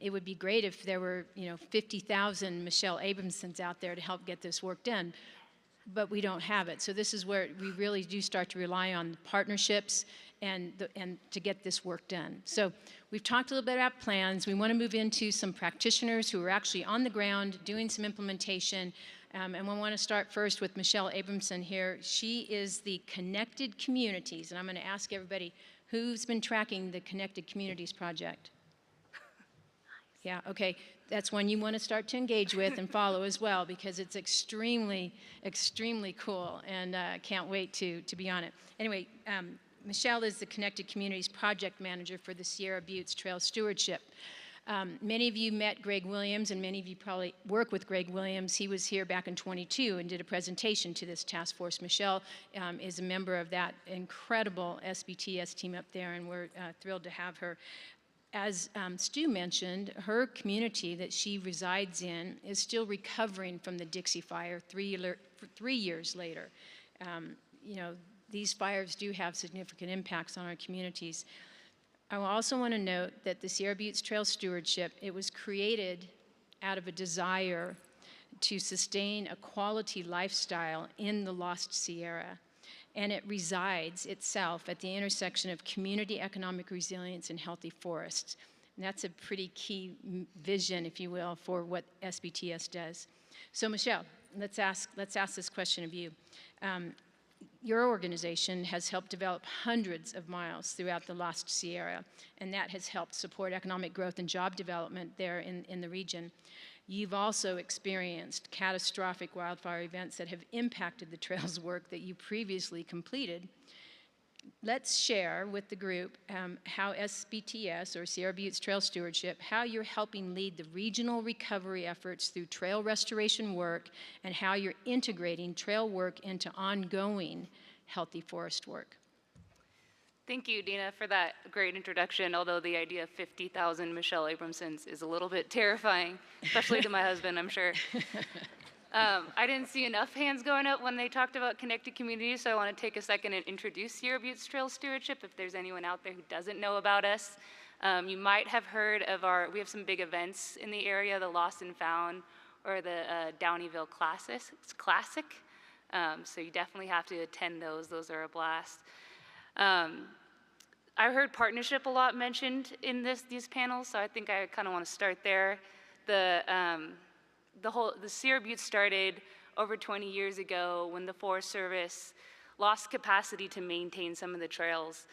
It would be great if there were, 50,000 Michelle Abramsons out there to help get this work done, but we don't have it. So this is where we really do start to rely on partnerships and to get this work done. So we've talked a little bit about plans. We want to move into some practitioners who are actually on the ground doing some implementation. And we want to start first with Michelle Abramson here. She is the Connected Communities, and I'm going to ask everybody who's been tracking the Connected Communities project. Yeah, okay. That's one you want to start to engage with and follow as well, because it's extremely, extremely cool, and I can't wait to be on it. Anyway, Michelle is the Connected Communities project manager for the Sierra Buttes Trail Stewardship. Many of you met Greg Williams, and many of you probably work with Greg Williams. He was here back in 22 and did a presentation to this task force. Michelle is a member of that incredible SBTS team up there, and we're thrilled to have her. As Stu mentioned, her community that she resides in is still recovering from the Dixie Fire 3 years later. These fires do have significant impacts on our communities. I also want to note that the Sierra Buttes Trail Stewardship, it was created out of a desire to sustain a quality lifestyle in the Lost Sierra. And it resides itself at the intersection of community economic resilience and healthy forests. And that's a pretty key vision, if you will, for what SBTS does. So Michelle, let's ask this question of you. your organization has helped develop hundreds of miles throughout the Lost Sierra, and that has helped support economic growth and job development there in the region. You've also experienced catastrophic wildfire events that have impacted the trails work that you previously completed. Let's share with the group how SBTS, or Sierra Butte's Trail Stewardship, how you're helping lead the regional recovery efforts through trail restoration work, and how you're integrating trail work into ongoing healthy forest work. Thank you, Dina, for that great introduction, although the idea of 50,000 Michelle Abramsons is a little bit terrifying, especially to my husband, I'm sure. I didn't see enough hands going up when they talked about connected communities, so I want to take a second and introduce Sierra Butte's Trail Stewardship if there's anyone out there who doesn't know about us. You might have heard of we have some big events in the area, the Lost and Found, or the Downieville Classic. So you definitely have to attend those. Those are a blast. I heard partnership a lot mentioned in these panels, so I think I kind of want to start there. The Sierra Butte started over 20 years ago when the Forest Service lost capacity to maintain some of the trails.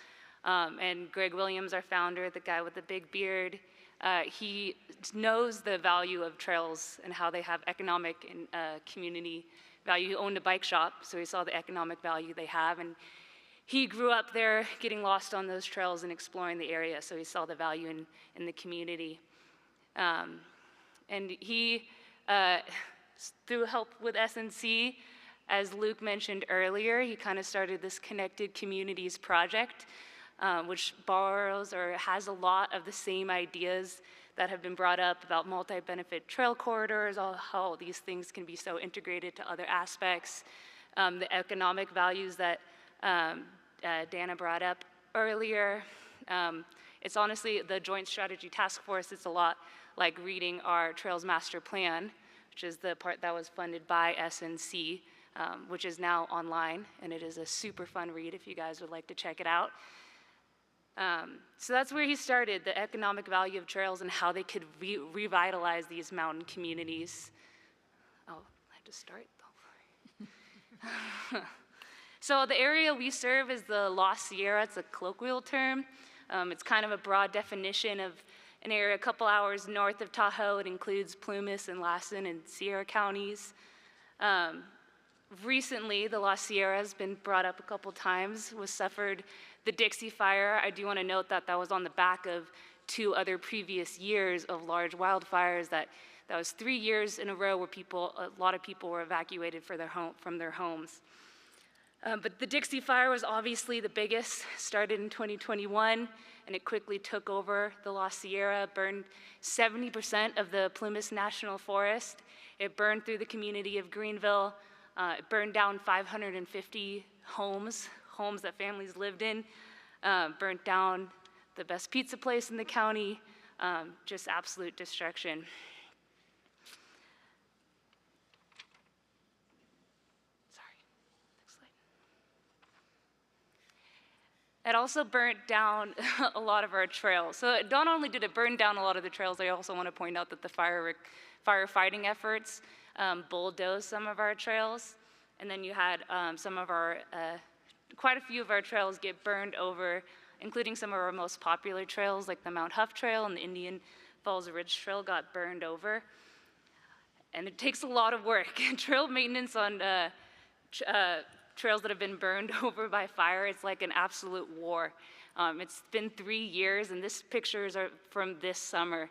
And Greg Williams, our founder, the guy with the big beard, he knows the value of trails and how they have economic and community value. He owned a bike shop, so he saw the economic value they have. And he grew up there getting lost on those trails and exploring the area, so he saw the value in the community. And he, through help with SNC, as Luke mentioned earlier, he kind of started this Connected Communities project, which borrows or has a lot of the same ideas that have been brought up about multi-benefit trail corridors, how these things can be so integrated to other aspects, the economic values that Dana brought up earlier. It's honestly the Joint Strategy Task Force. It's a lot like reading our Trails Master Plan, which is the part that was funded by SNC, which is now online, and it is a super fun read if you guys would like to check it out. So that's where he started, the economic value of trails and how they could revitalize these mountain communities. Oh, I have to start though. So the area we serve is the Lost Sierra. It's a colloquial term. It's kind of a broad definition of an area a couple hours north of Tahoe. It includes Plumas and Lassen and Sierra counties. Recently, the Lost Sierra has been brought up a couple times, suffered the Dixie Fire. I do want to note that that was on the back of 2 other previous years of large wildfires. That was 3 years in a row where a lot of people were evacuated from their homes. But the Dixie Fire was obviously the biggest, started in 2021, and it quickly took over the Lost Sierra, burned 70% of the Plumas National Forest. It burned through the community of Greenville. It burned down 550 homes that families lived in, burnt down the best pizza place in the county, just absolute destruction. It also burnt down a lot of our trails. So not only did it burn down a lot of the trails, I also want to point out that the firefighting efforts bulldozed some of our trails. And then you had quite a few of our trails get burned over, including some of our most popular trails, like the Mount Huff Trail and the Indian Falls Ridge Trail got burned over. And it takes a lot of work. Trail maintenance on trails that have been burned over by fire, it's like an absolute war. It's been 3 years, and this pictures are from this summer.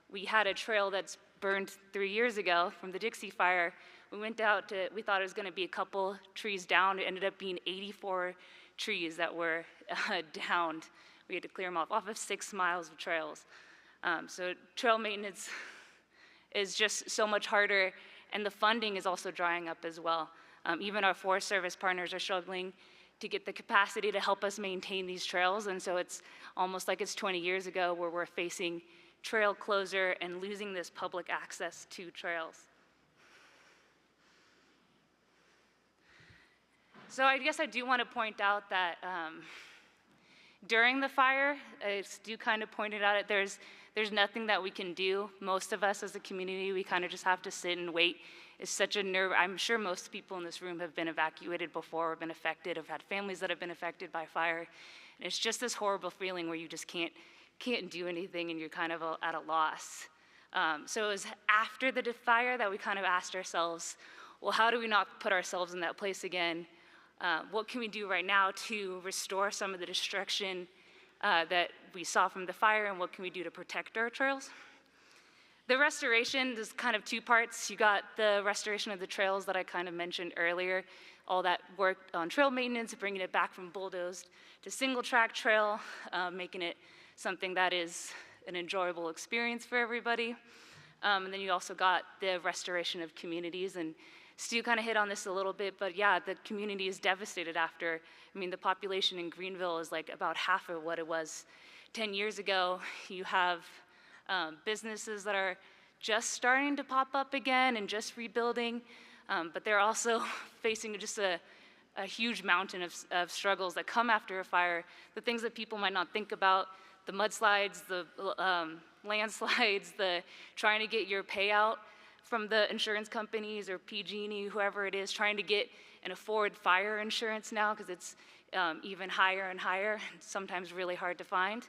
We had a trail that's burned 3 years ago from the Dixie Fire. We went out we thought it was gonna be a couple trees down. It ended up being 84 trees that were downed. We had to clear them off of 6 miles of trails. So trail maintenance is just so much harder, and the funding is also drying up as well. Even our Forest Service partners are struggling to get the capacity to help us maintain these trails, and so it's almost like it's 20 years ago where we're facing trail closure and losing this public access to trails. So I guess I do want to point out that during the fire, Stu kind of pointed out it, there's there's nothing that we can do. Most of us as a community, we kind of just have to sit and wait. It's such a nerve. I'm sure most people in this room have been evacuated before or been affected, have had families that have been affected by fire. And it's just this horrible feeling where you just can't do anything and you're kind of at a loss. So it was after the fire that we kind of asked ourselves, well, how do we not put ourselves in that place again? What can we do right now to restore some of the destruction that we saw from the fire, and what can we do to protect our trails? The restoration, there's kind of two parts. You got the restoration of the trails that I kind of mentioned earlier, all that work on trail maintenance, bringing it back from bulldozed to single track trail, making it something that is an enjoyable experience for everybody. And then you also got the restoration of communities, and Stu kind of hit on this a little bit, but yeah, the community is devastated after. I mean, the population in Greenville is like about half of what it was 10 years ago. You have businesses that are just starting to pop up again and just rebuilding, but they're also facing just a huge mountain of struggles that come after a fire, the things that people might not think about, the mudslides, the landslides, the trying to get your payout from the insurance companies or PG&E, whoever it is, trying to get and afford fire insurance now because it's even higher and higher, sometimes really hard to find.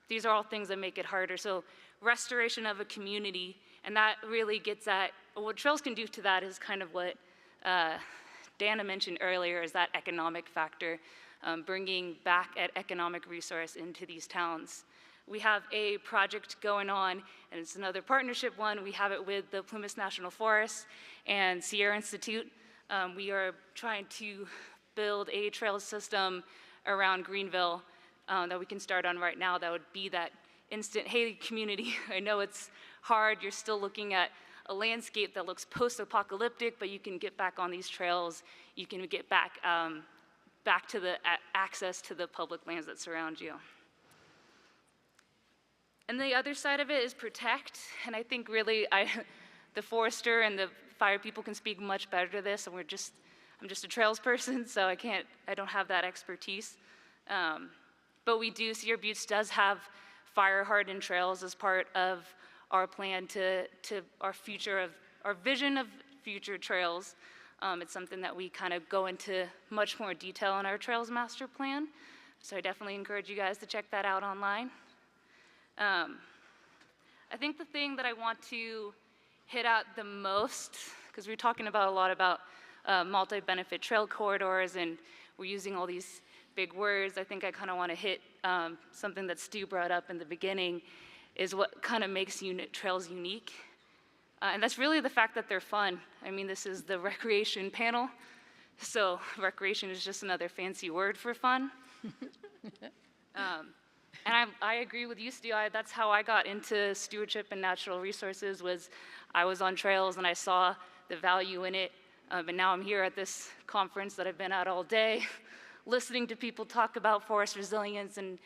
These are all things that make it harder. So restoration of a community, and that really gets at, what trails can do to that is kind of what Dana mentioned earlier, is that economic factor, bringing back an economic resource into these towns. We have a project going on, and it's another partnership one. We have it with the Plumas National Forest and Sierra Institute. We are trying to build a trail system around Greenville that we can start on right now. That would be that instant, hey, community, I know it's hard. You're still looking at a landscape that looks post-apocalyptic, but you can get back on these trails. You can get back, back to the access to the public lands that surround you. And the other side of it is protect, and I think really the forester and the fire people can speak much better to this, and I'm just a trails person, so I don't have that expertise. But we do, Sierra Buttes does have fire-hardened trails as part of our plan to our vision of future trails. It's something that we kind of go into much more detail in our Trails Master Plan, so I definitely encourage you guys to check that out online. I think the thing that I want to hit at the most, because we're talking a lot about multi-benefit trail corridors, and we're using all these big words, I think I kind of want to hit something that Stu brought up in the beginning, is what kind of makes trails unique. And that's really the fact that they're fun. I mean, this is the recreation panel, so recreation is just another fancy word for fun. And I agree with you, Stu. That's how I got into stewardship and natural resources. Was I was on trails and I saw the value in it. And now I'm here at this conference that I've been at all day, listening to people talk about forest resilience and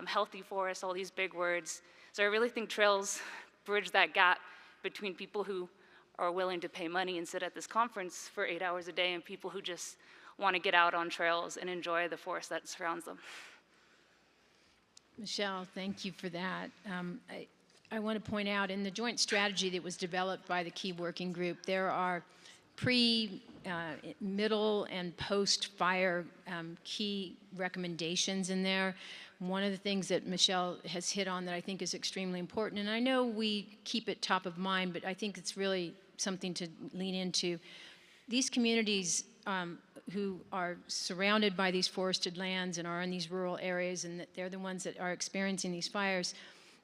healthy forests, all these big words. So I really think trails bridge that gap between people who are willing to pay money and sit at this conference for 8 hours a day and people who just want to get out on trails and enjoy the forest that surrounds them. Michelle, thank you for that. I want to point out in the joint strategy that was developed by the Key Working Group, there are middle, and post-fire key recommendations in there. One of the things that Michelle has hit on that I think is extremely important, and I know we keep it top of mind, but I think it's really something to lean into. These communities who are surrounded by these forested lands and are in these rural areas, and that they're the ones that are experiencing these fires,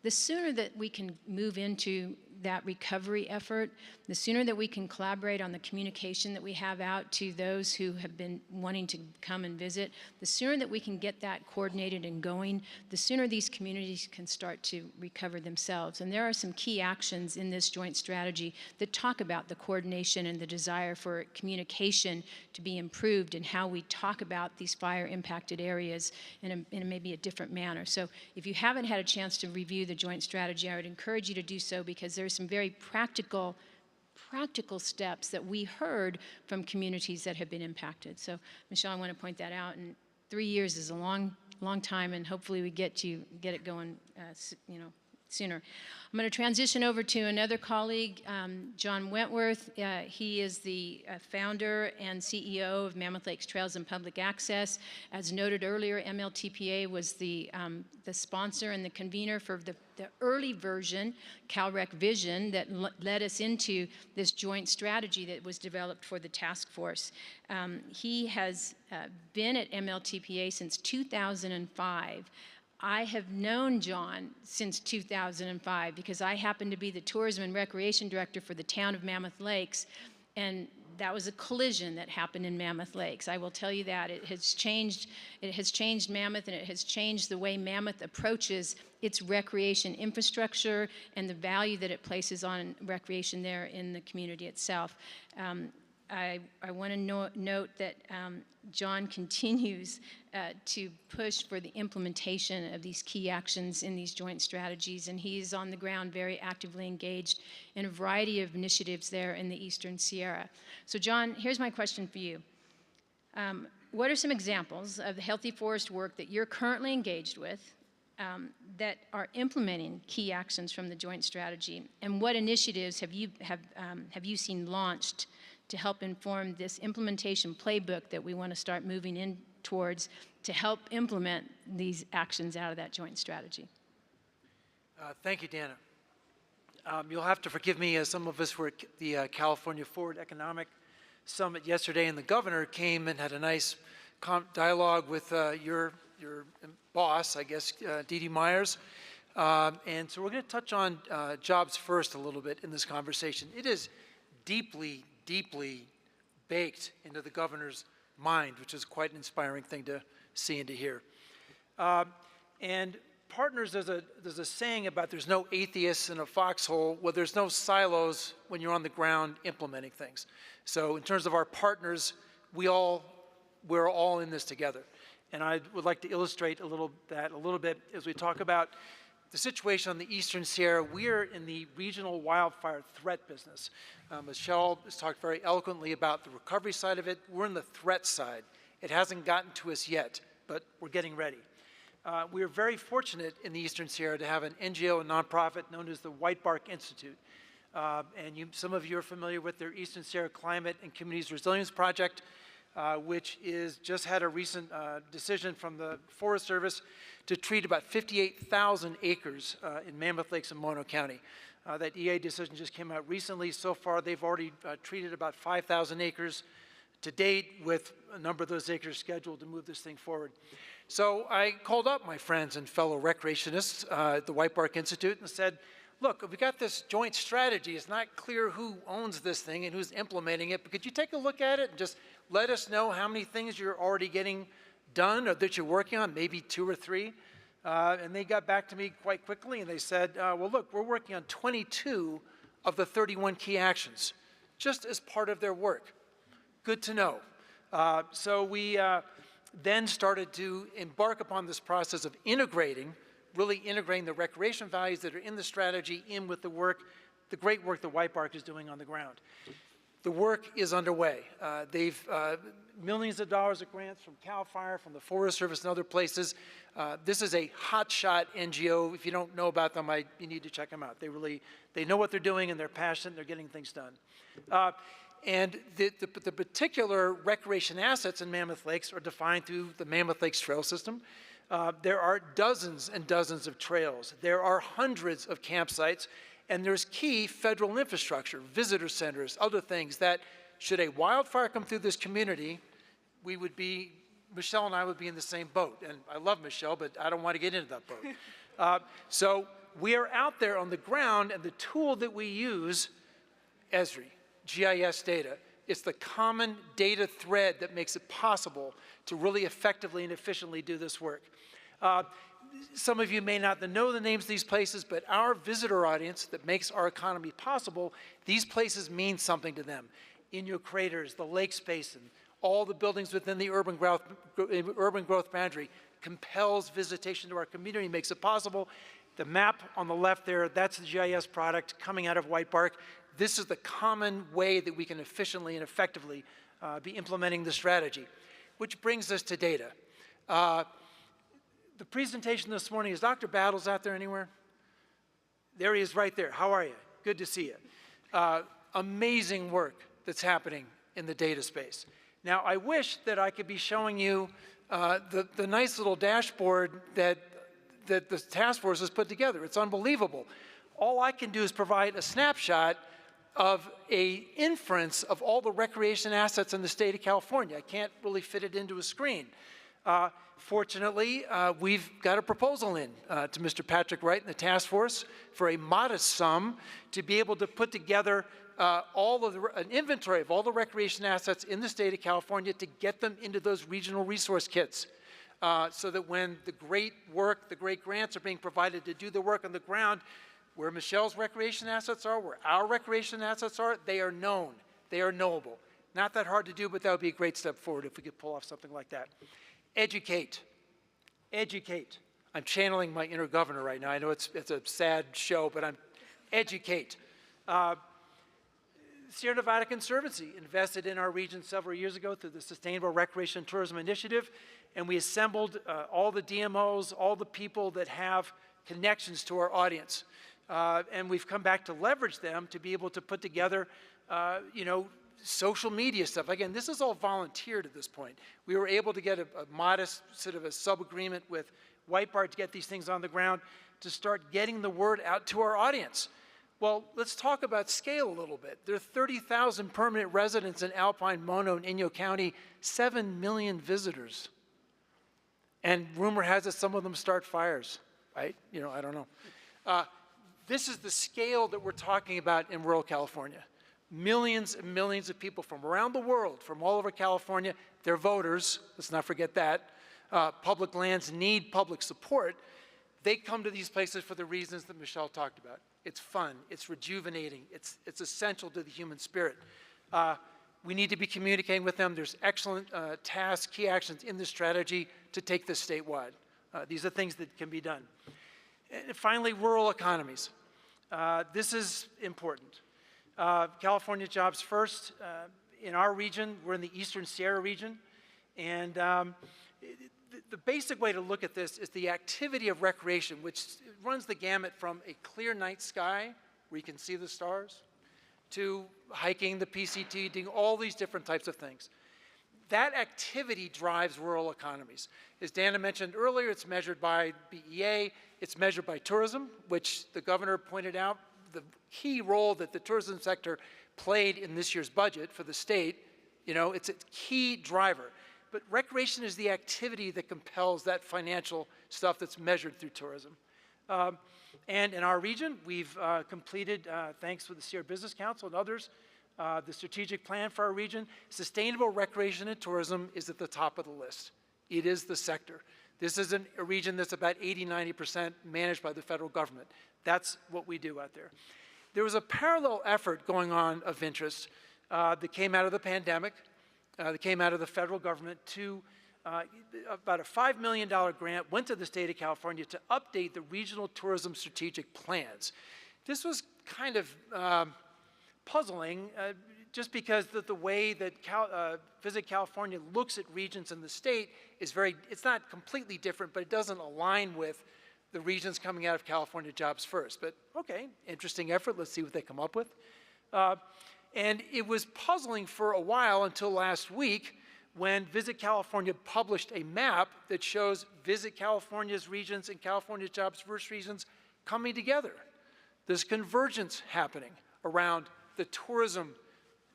the sooner that we can move into that recovery effort, the sooner that we can collaborate on the communication that we have out to those who have been wanting to come and visit, the sooner that we can get that coordinated and going, the sooner these communities can start to recover themselves. And there are some key actions in this joint strategy that talk about the coordination and the desire for communication to be improved and how we talk about these fire-impacted areas in maybe a different manner. So if you haven't had a chance to review the joint strategy, I would encourage you to do so, because there's some very practical steps that we heard from communities that have been impacted. So, Michelle, I want to point that out. And 3 years is a long time, and hopefully we get it going, sooner. I'm going to transition over to another colleague, John Wentworth. He is the founder and CEO of Mammoth Lakes Trails and Public Access. As noted earlier, MLTPA was the sponsor and the convener for the early version, CalRec Vision, that led us into this joint strategy that was developed for the task force. He has been at MLTPA since 2005. I have known John since 2005 because I happened to be the Tourism and Recreation Director for the town of Mammoth Lakes, and that was a collision that happened in Mammoth Lakes. I will tell you that. It has changed Mammoth, and it has changed the way Mammoth approaches its recreation infrastructure and the value that it places on recreation there in the community itself. I want to note that John continues to push for the implementation of these key actions in these joint strategies, and he's on the ground very actively engaged in a variety of initiatives there in the Eastern Sierra. So John, here's my question for you. What are some examples of the healthy forest work that you're currently engaged with that are implementing key actions from the joint strategy, and what initiatives have you seen launched to help inform this implementation playbook that we want to start moving in towards to help implement these actions out of that joint strategy? Thank you, Dana. You'll have to forgive me, as some of us were at the California Forward Economic Summit yesterday, and the governor came and had a nice dialogue with your boss, I guess, Dee Dee Myers. And so we're going to touch on jobs first a little bit in this conversation. It is deeply, deeply baked into the governor's mind, which is quite an inspiring thing to see and to hear. And partners, there's a saying about there's no atheists in a foxhole. Well, there's no silos when you're on the ground implementing things. So in terms of our partners, we're all in this together. And I would like to illustrate a little bit as we talk about the situation on the Eastern Sierra. We are in the regional wildfire threat business. Michelle has talked very eloquently about the recovery side of it. We're in the threat side. It hasn't gotten to us yet, but we're getting ready. We are very fortunate in the Eastern Sierra to have an NGO, a nonprofit known as the White Bark Institute. And some of you are familiar with their Eastern Sierra Climate and Communities Resilience Project, which just had a recent decision from the Forest Service to treat about 58,000 acres in Mammoth Lakes and Mono County. That EA decision just came out recently. So far, they've already treated about 5,000 acres to date, with a number of those acres scheduled to move this thing forward. So I called up my friends and fellow recreationists at the White Bark Institute and said, look, we got this joint strategy. It's not clear who owns this thing and who's implementing it, but could you take a look at it and just let us know how many things you're already getting done or that you're working on, maybe 2 or 3? And they got back to me quite quickly, and they said, well, look, we're working on 22 of the 31 key actions, just as part of their work. Good to know. So we then started to embark upon this process of really integrating the recreation values that are in the strategy in with the great work that White Bark is doing on the ground. The work is underway. They've millions of dollars of grants from CAL FIRE, from the Forest Service, and other places. This is a hotshot NGO. If you don't know about them, you need to check them out. They know what they're doing, and they're passionate, and they're getting things done. And the particular recreation assets in Mammoth Lakes are defined through the Mammoth Lakes Trail System. There are dozens and dozens of trails. There are hundreds of campsites. And there's key federal infrastructure, visitor centers, other things that, should a wildfire come through this community, Michelle and I would be in the same boat. And I love Michelle, but I don't want to get into that boat. So we are out there on the ground, and the tool that we use, Esri, GIS data, it's the common data thread that makes it possible to really effectively and efficiently do this work. Some of you may not know the names of these places, but our visitor audience that makes our economy possible, these places mean something to them. Inyo Craters, the Lakes Basin, all the buildings within the urban growth boundary compels visitation to our community, makes it possible. The map on the left there, that's the GIS product coming out of White Bark. This is the common way that we can efficiently and effectively be implementing the strategy, which brings us to data. The presentation this morning, is Dr. Battles out there anywhere? There he is right there. How are you? Good to see you. Amazing work that's happening in the data space. Now, I wish that I could be showing you the nice little dashboard that the task force has put together. It's unbelievable. All I can do is provide a snapshot of an inference of all the recreation assets in the state of California. I can't really fit it into a screen. Fortunately, we've got a proposal in to Mr. Patrick Wright and the task force for a modest sum to be able to put together an inventory of all the recreation assets in the state of California to get them into those regional resource kits. So that when the great work, the great grants are being provided to do the work on the ground, where Michelle's recreation assets are, where our recreation assets are, they are known. They are knowable. Not that hard to do, but that would be a great step forward if we could pull off something like that. Educate. Educate. I'm channeling my inner governor right now. I know it's a sad show, but I'm educate. Sierra Nevada Conservancy invested in our region several years ago through the Sustainable Recreation and Tourism Initiative, and we assembled all the DMOs, all the people that have connections to our audience. And we've come back to leverage them to be able to put together, social media stuff. Again, this is all volunteered at this point. We were able to get a modest sort of a sub-agreement with Whitebart to get these things on the ground to start getting the word out to our audience. Well, let's talk about scale a little bit. There are 30,000 permanent residents in Alpine, Mono, and Inyo County, 7 million visitors. And rumor has it some of them start fires, right? I don't know. This is the scale that we're talking about in rural California. Millions and millions of people from around the world, from all over California, they're voters, let's not forget that. Public lands need public support. They come to these places for the reasons that Michelle talked about. It's fun, it's rejuvenating, it's essential to the human spirit. We need to be communicating with them. There's excellent tasks, key actions in this strategy to take this statewide. These are things that can be done. And finally, rural economies. This is important. California Jobs First. In our region, we're in the Eastern Sierra region, and the basic way to look at this is the activity of recreation, which runs the gamut from a clear night sky, where you can see the stars, to hiking, the PCT, doing all these different types of things. That activity drives rural economies. As Dana mentioned earlier, it's measured by BEA, it's measured by tourism, which the governor pointed out the key role that the tourism sector played in this year's budget for the state. It's a key driver. But recreation is the activity that compels that financial stuff that's measured through tourism. And in our region, we've completed, thanks to the Sierra Business Council and others, the strategic plan for our region. Sustainable recreation and tourism is at the top of the list. It is the sector. This is a region that's about 80, 90% managed by the federal government. That's what we do out there. There was a parallel effort going on of interest that came out of the pandemic, that came out of the federal government to about a $5 million grant went to the state of California to update the regional tourism strategic plans. This was kind of puzzling just because the way that Visit California looks at regions in the state is it's not completely different, but it doesn't align with the regions coming out of California Jobs First. But okay, interesting effort, let's see what they come up with. And it was puzzling for a while until last week when Visit California published a map that shows Visit California's regions and California Jobs First regions coming together. There's convergence happening around the tourism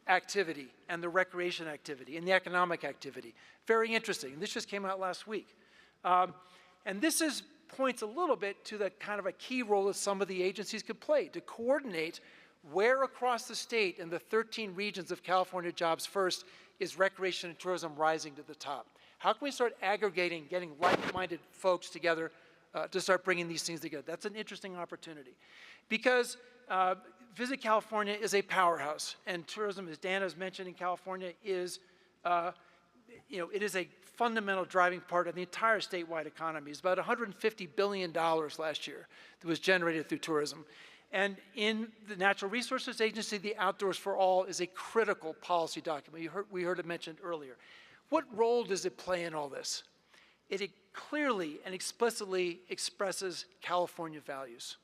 activity and the recreation activity and the economic activity. Very interesting. This just came out last week. And this points a little bit to the kind of a key role that some of the agencies could play to coordinate where across the state in the 13 regions of California Jobs First is recreation and tourism rising to the top. How can we start aggregating, getting like-minded folks together to start bringing these things together? That's an interesting opportunity because Visit California is a powerhouse, and tourism, as Dan has mentioned in California, is it is a fundamental driving part of the entire statewide economy. It's about $150 billion last year that was generated through tourism. And in the Natural Resources Agency, the Outdoors for All is a critical policy document. We heard it mentioned earlier. What role does it play in all this? It clearly and explicitly expresses California values.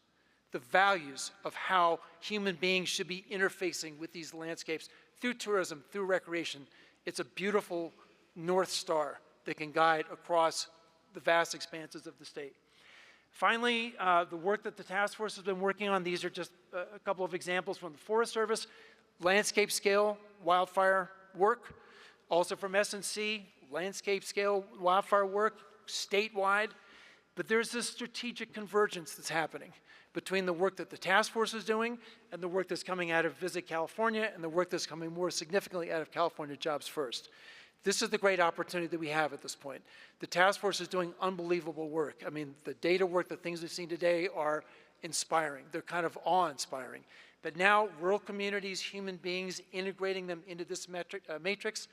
the values of how human beings should be interfacing with these landscapes through tourism, through recreation. It's a beautiful North Star that can guide across the vast expanses of the state. Finally, the work that the task force has been working on, these are just a couple of examples from the Forest Service, landscape scale wildfire work, also from SNC, landscape scale wildfire work, statewide. But there's this strategic convergence that's happening between the work that the task force is doing and the work that's coming out of Visit California and the work that's coming more significantly out of California Jobs First. This is the great opportunity that we have at this point. The task force is doing unbelievable work. I mean, the data work, the things we've seen today are inspiring. They're kind of awe-inspiring. But now, rural communities, human beings, integrating them into this matrix,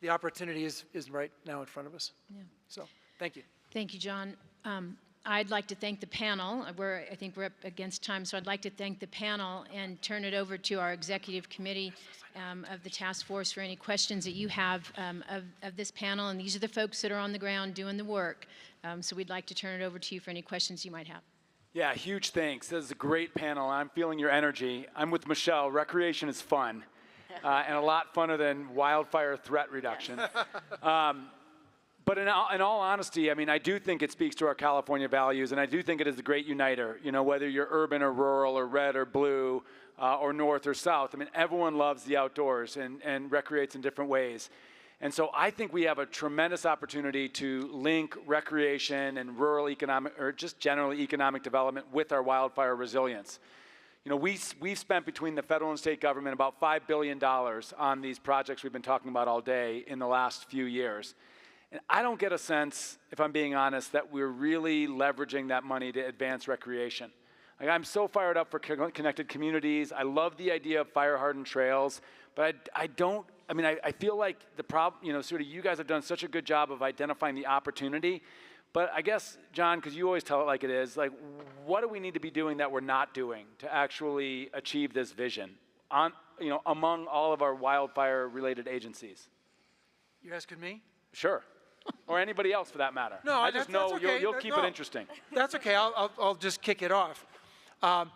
the opportunity is right now in front of us. Yeah. So, thank you. Thank you, John. I'd like to thank the panel. I think we're up against time, so I'd like to thank the panel and turn it over to our executive committee of the task force for any questions that you have of this panel. And these are the folks that are on the ground doing the work. So we'd like to turn it over to you for any questions you might have. Yeah, huge thanks. This is a great panel. I'm feeling your energy. I'm with Michelle. Recreation is fun, and a lot funner than wildfire threat reduction. But in all honesty, I mean, I do think it speaks to our California values, and I do think it is a great uniter. You know, whether you're urban or rural or red or blue or north or south, I mean, everyone loves the outdoors and recreates in different ways. And so I think we have a tremendous opportunity to link recreation and rural economic, or just generally economic development with our wildfire resilience. You know, we've spent between the federal and state government about $5 billion on these projects we've been talking about all day in the last few years. And I don't get a sense, if I'm being honest, that we're really leveraging that money to advance recreation. Like, I'm so fired up for connected communities. I love the idea of fire-hardened trails, but I feel like the problem, you know, sort of you guys have done such a good job of identifying the opportunity. But I guess, John, because you always tell it like it is, like, what do we need to be doing that we're not doing to actually achieve this vision among all of our wildfire-related agencies? You're asking me? Sure. Or anybody else for that matter. No, I just know okay. you'll keep it interesting. That's okay. I'll just kick it off. A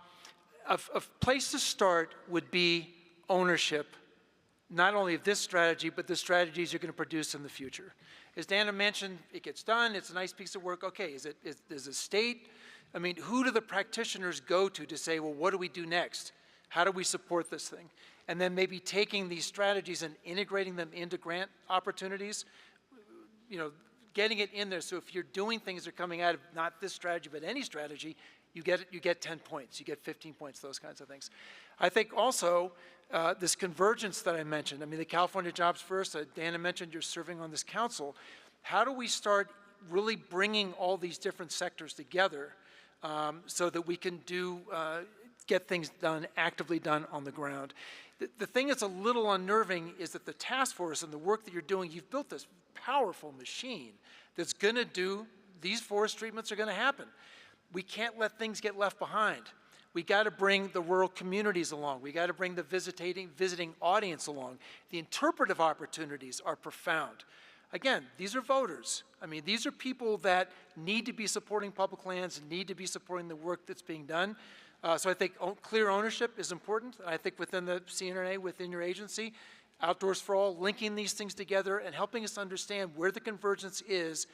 place to start would be ownership, not only of this strategy, but the strategies you're going to produce in the future. As Dana mentioned, it gets done. It's a nice piece of work. Okay, is a state? I mean, who do the practitioners go to say, well, what do we do next? How do we support this thing? And then maybe taking these strategies and integrating them into grant opportunities, you know, getting it in there. So if you're doing things that are coming out of not this strategy, but any strategy, you get 10 points, you get 15 points, those kinds of things. I think also this convergence that I mentioned, I mean, the California Jobs First, Dana mentioned you're serving on this council. How do we start really bringing all these different sectors together so that we can get things done, actively done on the ground? The thing that's a little unnerving is that the task force and the work that you're doing, you've built this powerful machine that's going to do, these forest treatments are going to happen. We can't let things get left behind. We got to bring the rural communities along. We got to bring the visiting audience along. The interpretive opportunities are profound. Again, these are voters. I mean, these are people that need to be supporting public lands and need to be supporting the work that's being done. So I think clear ownership is important. I think within the CNRA, within your agency, Outdoors for All, linking these things together and helping us understand where the convergence is,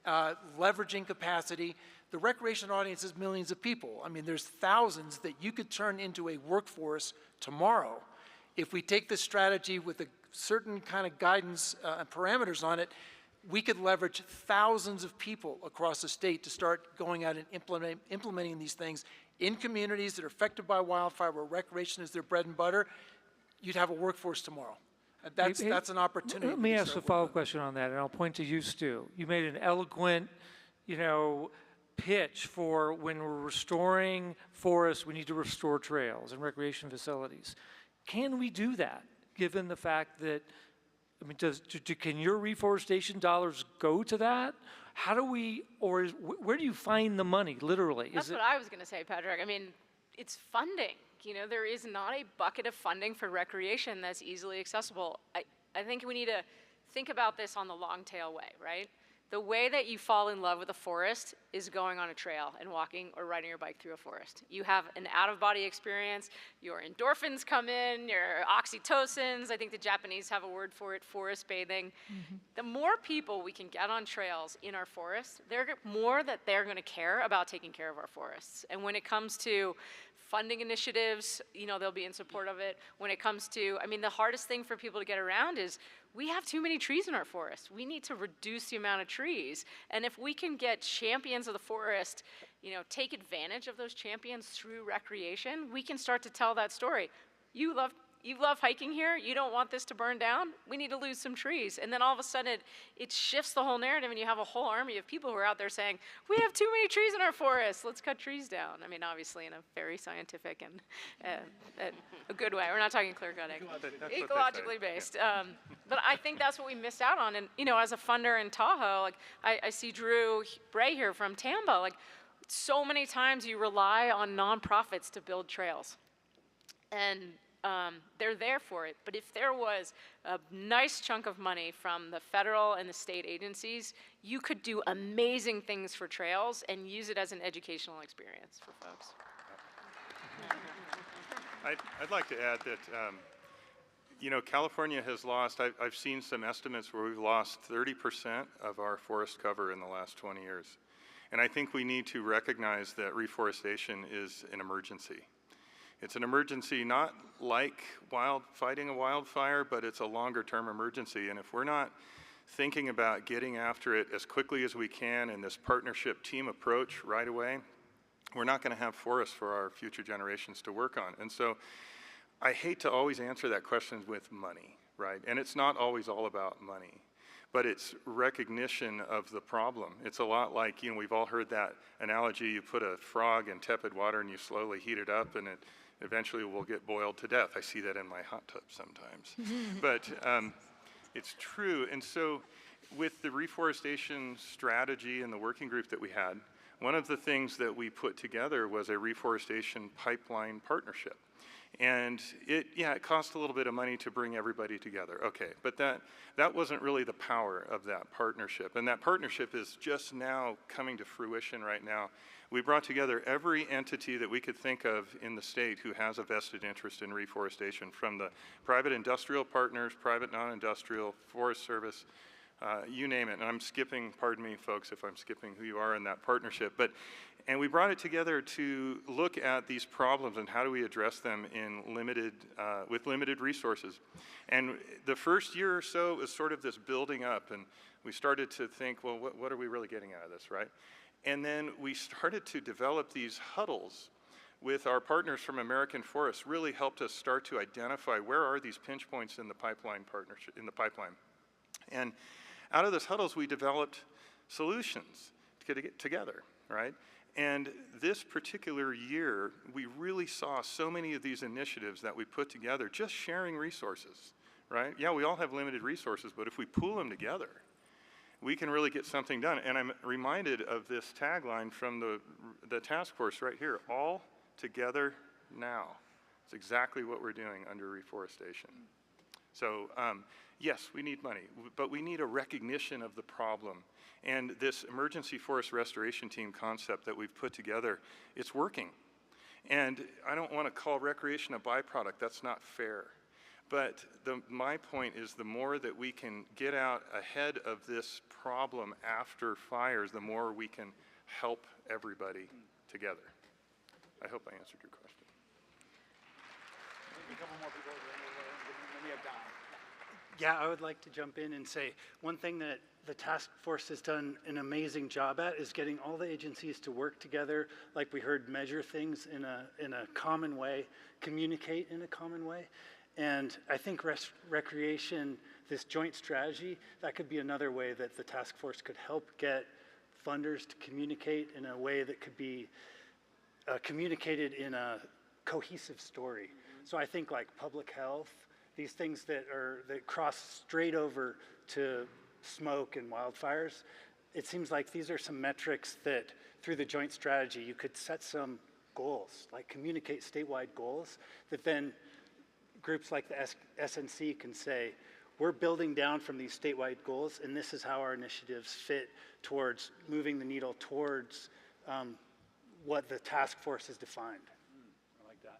leveraging capacity. The recreation audience is millions of people. I mean, there's thousands that you could turn into a workforce tomorrow. If we take this strategy with a certain kind of guidance and parameters on it, we could leverage thousands of people across the state to start going out and implementing these things in communities that are affected by wildfire, where recreation is their bread and butter. You'd have a workforce tomorrow. That's an opportunity. Let me ask a follow-up question on that, and I'll point to you, Stu. You made an eloquent, pitch for when we're restoring forests, we need to restore trails and recreation facilities. Can we do that, given the fact that, I mean, can your reforestation dollars go to that? How do we, or where do you find the money, literally? That's what I was going to say, Patrick. I mean, it's funding. You know, there is not a bucket of funding for recreation that's easily accessible. I think we need to think about this on the long tail way, right? the way that you fall in love with a forest is going on a trail and walking or riding your bike through a forest. You have an out-of-body experience, your endorphins come in, your oxytocins, I think the Japanese have a word for it, forest bathing. The more people we can get on trails in our forests, more that they're gonna care about taking care of our forests. And when it comes to funding initiatives, you know, they'll be in support of it. When it comes to, I mean, the hardest thing for people to get around is we have too many trees in our forest. We need to reduce the amount of trees. And if we can get champions of the forest, you know, take advantage of those champions through recreation, we can start to tell that story. You love hiking here, you don't want this to burn down, we need to lose some trees. And then all of a sudden, it shifts the whole narrative and you have a whole army of people who are out there saying, we have too many trees in our forest, let's cut trees down. I mean, obviously in a very scientific and a good way. We're not talking clear cutting, ecologically based. But I think that's what we missed out on. And you know, as a funder in Tahoe, like I see Drew Bray here from Tambo, like so many times you rely on nonprofits to build trails. And they're there for it. But if there was a nice chunk of money from the federal and the state agencies, you could do amazing things for trails and use it as an educational experience for folks. I'd like to add that, you know, California has lost, I've seen some estimates where we've lost 30% of our forest cover in the last 20 years. And I think we need to recognize that reforestation is an emergency. It's an emergency not like fighting a wildfire, but it's a longer term emergency. And if we're not thinking about getting after it as quickly as we can in this partnership team approach right away, we're not going to have forests for our future generations to work on. And so I hate to always answer that question with money, right? And it's not always all about money, but it's recognition of the problem. It's a lot like, you know, we've all heard that analogy, you put a frog in tepid water and you slowly heat it up and it eventually will get boiled to death. I see that in my hot tub sometimes. But it's true. And so with the reforestation strategy and the working group that we had, one of the things that we put together was a reforestation pipeline partnership. And it cost a little bit of money to bring everybody together. Okay, but that wasn't really the power of that partnership. And that partnership is just now coming to fruition right now. We brought together every entity that we could think of in the state who has a vested interest in reforestation, from the private industrial partners, private non-industrial, Forest Service, you name it. And I'm skipping, pardon me folks if I'm skipping who you are in that partnership, and we brought it together to look at these problems and how do we address them in with limited resources. And the first year or so was sort of this building up, and we started to think, well, what are we really getting out of this, right? And then we started to develop these huddles with our partners from American Forests, really helped us start to identify where are these pinch points in the pipeline partnership, in the pipeline. And out of those huddles, we developed solutions to get together, right? And this particular year, we really saw so many of these initiatives that we put together, just sharing resources, right? Yeah, we all have limited resources, but if we pool them together, we can really get something done. And I'm reminded of this tagline from the task force right here, all together now. It's exactly what we're doing under reforestation. So yes, we need money, but we need a recognition of the problem. And this emergency forest restoration team concept that we've put together, it's working. And I don't want to call recreation a byproduct, that's not fair. But my point is the more that we can get out ahead of this problem after fires, the more we can help everybody together. I hope I answered your question. A couple more people, then we have Don. Yeah, I would like to jump in and say one thing that the task force has done an amazing job at is getting all the agencies to work together, like we heard, measure things in a common way, communicate in a common way. And I think recreation, this joint strategy, that could be another way that the task force could help get funders to communicate in a way that could be communicated in a cohesive story. So I think like public health, these things that cross straight over to smoke and wildfires, it seems like these are some metrics that through the joint strategy you could set some goals, like communicate statewide goals that then groups like the SNC can say, we're building down from these statewide goals, and this is how our initiatives fit towards moving the needle towards what the task force has defined. I like that.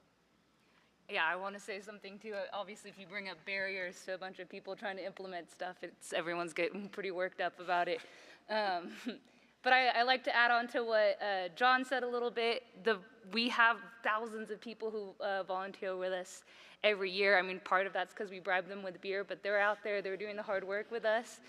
Yeah, I want to say something too. Obviously, if you bring up barriers to a bunch of people trying to implement stuff, everyone's getting pretty worked up about it. But I like to add on to what John said a little bit. We have thousands of people who volunteer with us every year. I mean, part of that's because we bribe them with beer, but they're out there, they're doing the hard work with us.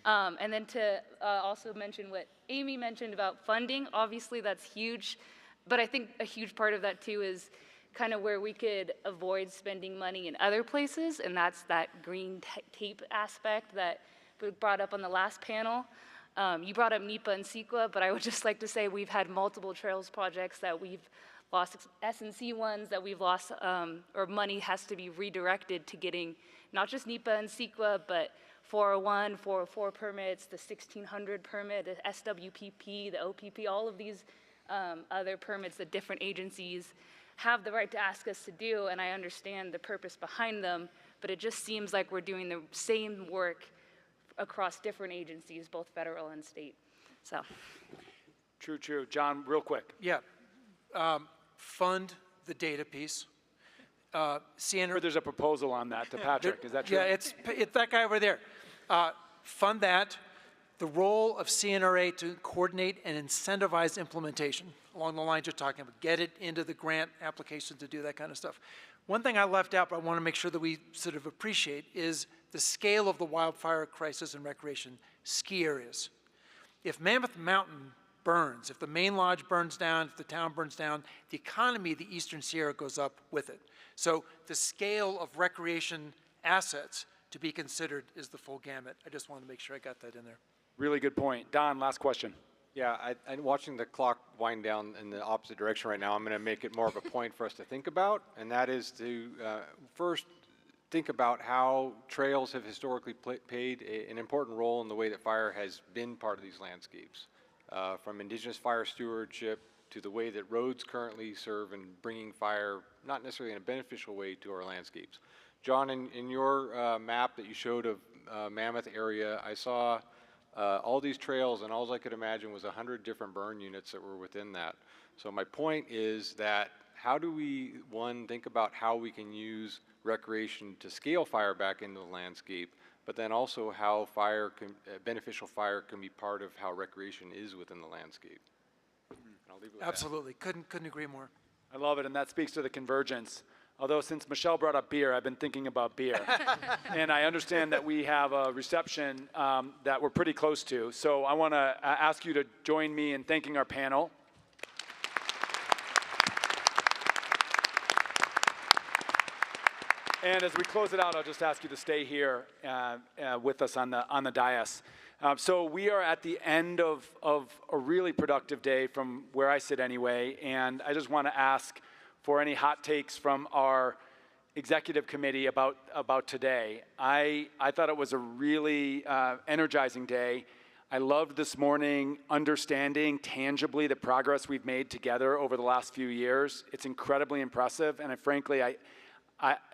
And then to also mention what Amy mentioned about funding, obviously that's huge. But I think a huge part of that too is kind of where we could avoid spending money in other places, and that's that green tape aspect that we brought up on the last panel. You brought up NEPA and CEQA, but I would just like to say we've had multiple trails projects that we've lost, S&C ones that we've lost, or money has to be redirected to getting not just NEPA and CEQA, but 401, 404 permits, the 1600 permit, the SWPP, the OPP, all of these other permits that different agencies have the right to ask us to do, and I understand the purpose behind them, but it just seems like we're doing the same work across different agencies, both federal and state. So. True, true. John, real quick. Yeah. Fund the data piece. CNR, There's a proposal on that to Patrick. Is that true? Yeah, it's that guy over there. Fund that. The role of CNRA to coordinate and incentivize implementation along the lines you're talking about. Get it into the grant application to do that kind of stuff. One thing I left out, but I want to make sure that we sort of appreciate, is the scale of the wildfire crisis in recreation ski areas. If Mammoth Mountain burns, if the main lodge burns down, if the town burns down, the economy of the Eastern Sierra goes up with it. So the scale of recreation assets to be considered is the full gamut. I just wanted to make sure I got that in there. Really good point. Don, last question. Yeah, I'm watching the clock wind down in the opposite direction right now. I'm going to make it more of a point for us to think about, and that is to first think about how trails have historically played an important role in the way that fire has been part of these landscapes, from indigenous fire stewardship to the way that roads currently serve in bringing fire, not necessarily in a beneficial way, to our landscapes. John, in your map that you showed of Mammoth area, I saw all these trails, and all I could imagine was 100 different burn units that were within that. So my point is that how do we, one, think about how we can use recreation to scale fire back into the landscape, but then also how beneficial fire can be part of how recreation is within the landscape. And I'll leave it with Absolutely. Couldn't agree more. I love it, and that speaks to the convergence. Although since Michelle brought up beer, I've been thinking about beer. And I understand that we have a reception that we're pretty close to. So I want to ask you to join me in thanking our panel. And as we close it out, I'll just ask you to stay here with us on the dais. So we are at the end of a really productive day from where I sit anyway, and I just want to ask for any hot takes from our executive committee about today. I thought it was a really energizing day. I loved this morning understanding tangibly the progress we've made together over the last few years. It's incredibly impressive, and frankly,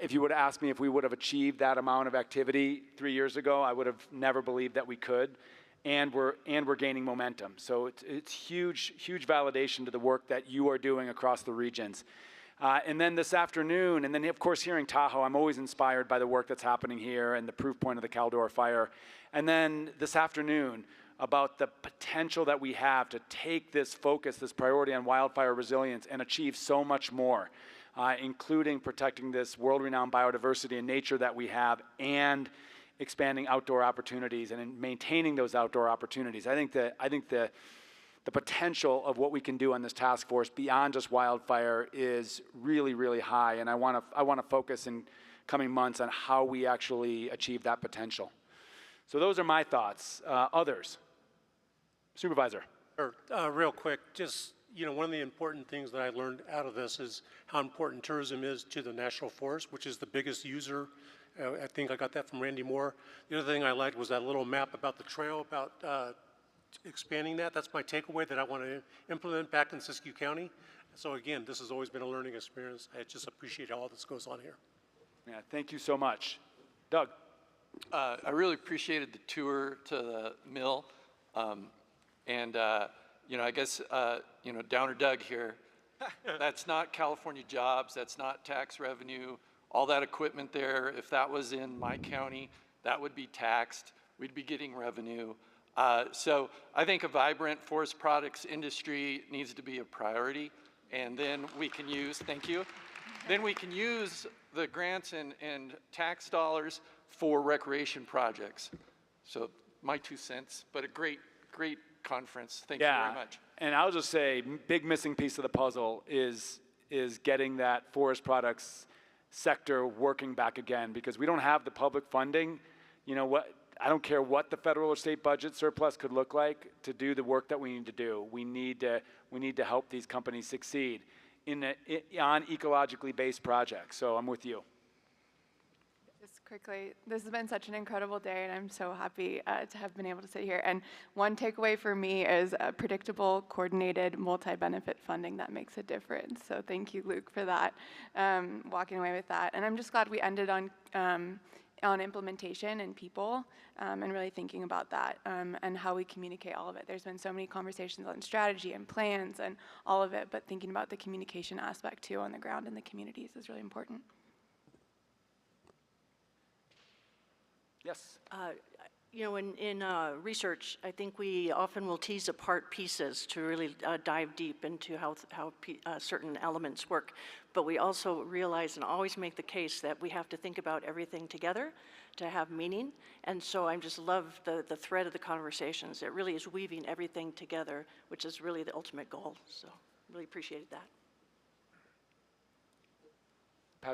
if you would have asked me if we would have achieved that amount of activity 3 years ago, I would have never believed that we could. And we're gaining momentum. So it's huge validation to the work that you are doing across the regions. And then this afternoon, and then of course here in Tahoe, I'm always inspired by the work that's happening here and the proof point of the Caldor fire. And then this afternoon, about the potential that we have to take this focus, this priority on wildfire resilience and achieve so much more, including protecting this world-renowned biodiversity and nature that we have and expanding outdoor opportunities and maintaining those outdoor opportunities. I think the potential of what we can do on this task force beyond just wildfire is really, really high, and I want to focus in coming months on how we actually achieve that potential. So those are my thoughts. Others? Supervisor. Real quick, just, one of the important things that I learned out of this is how important tourism is to the National Forest, which is the biggest user. I think I got that from Randy Moore. The other thing I liked was that little map about the trail, about expanding that. That's my takeaway that I want to implement back in Siskiyou County. So again, this has always been a learning experience. I just appreciate all this goes on here. Yeah, thank you so much. Doug. I really appreciated the tour to the mill. You know, I guess, you know, Downer Doug here, that's not California jobs, that's not tax revenue. All that equipment there, if that was in my county, that would be taxed. We'd be getting revenue. So I think a vibrant forest products industry needs to be a priority. And then we can use, thank you, then we can use the grants and tax dollars for recreation projects. So my 2 cents, but a great conference. Thank you very much. And I'll just say, big missing piece of the puzzle is getting that forest products sector working back again, because we don't have the public funding. You know what? I don't care what the federal or state budget surplus could look like to do the work that we need to do. We need to help these companies succeed on ecologically based projects. So I'm with you. Just quickly, this has been such an incredible day, and I'm so happy to have been able to sit here. And one takeaway for me is predictable, coordinated, multi-benefit funding that makes a difference. So thank you, Luke, for that, walking away with that. And I'm just glad we ended on implementation and people, and really thinking about that and how we communicate all of it. There's been so many conversations on strategy and plans and all of it, but thinking about the communication aspect too on the ground in the communities is really important. Yes. You know, in research, I think we often will tease apart pieces to really dive deep into how certain elements work. But we also realize and always make the case that we have to think about everything together to have meaning. And so I just love the thread of the conversations. It really is weaving everything together, which is really the ultimate goal. So really appreciated that.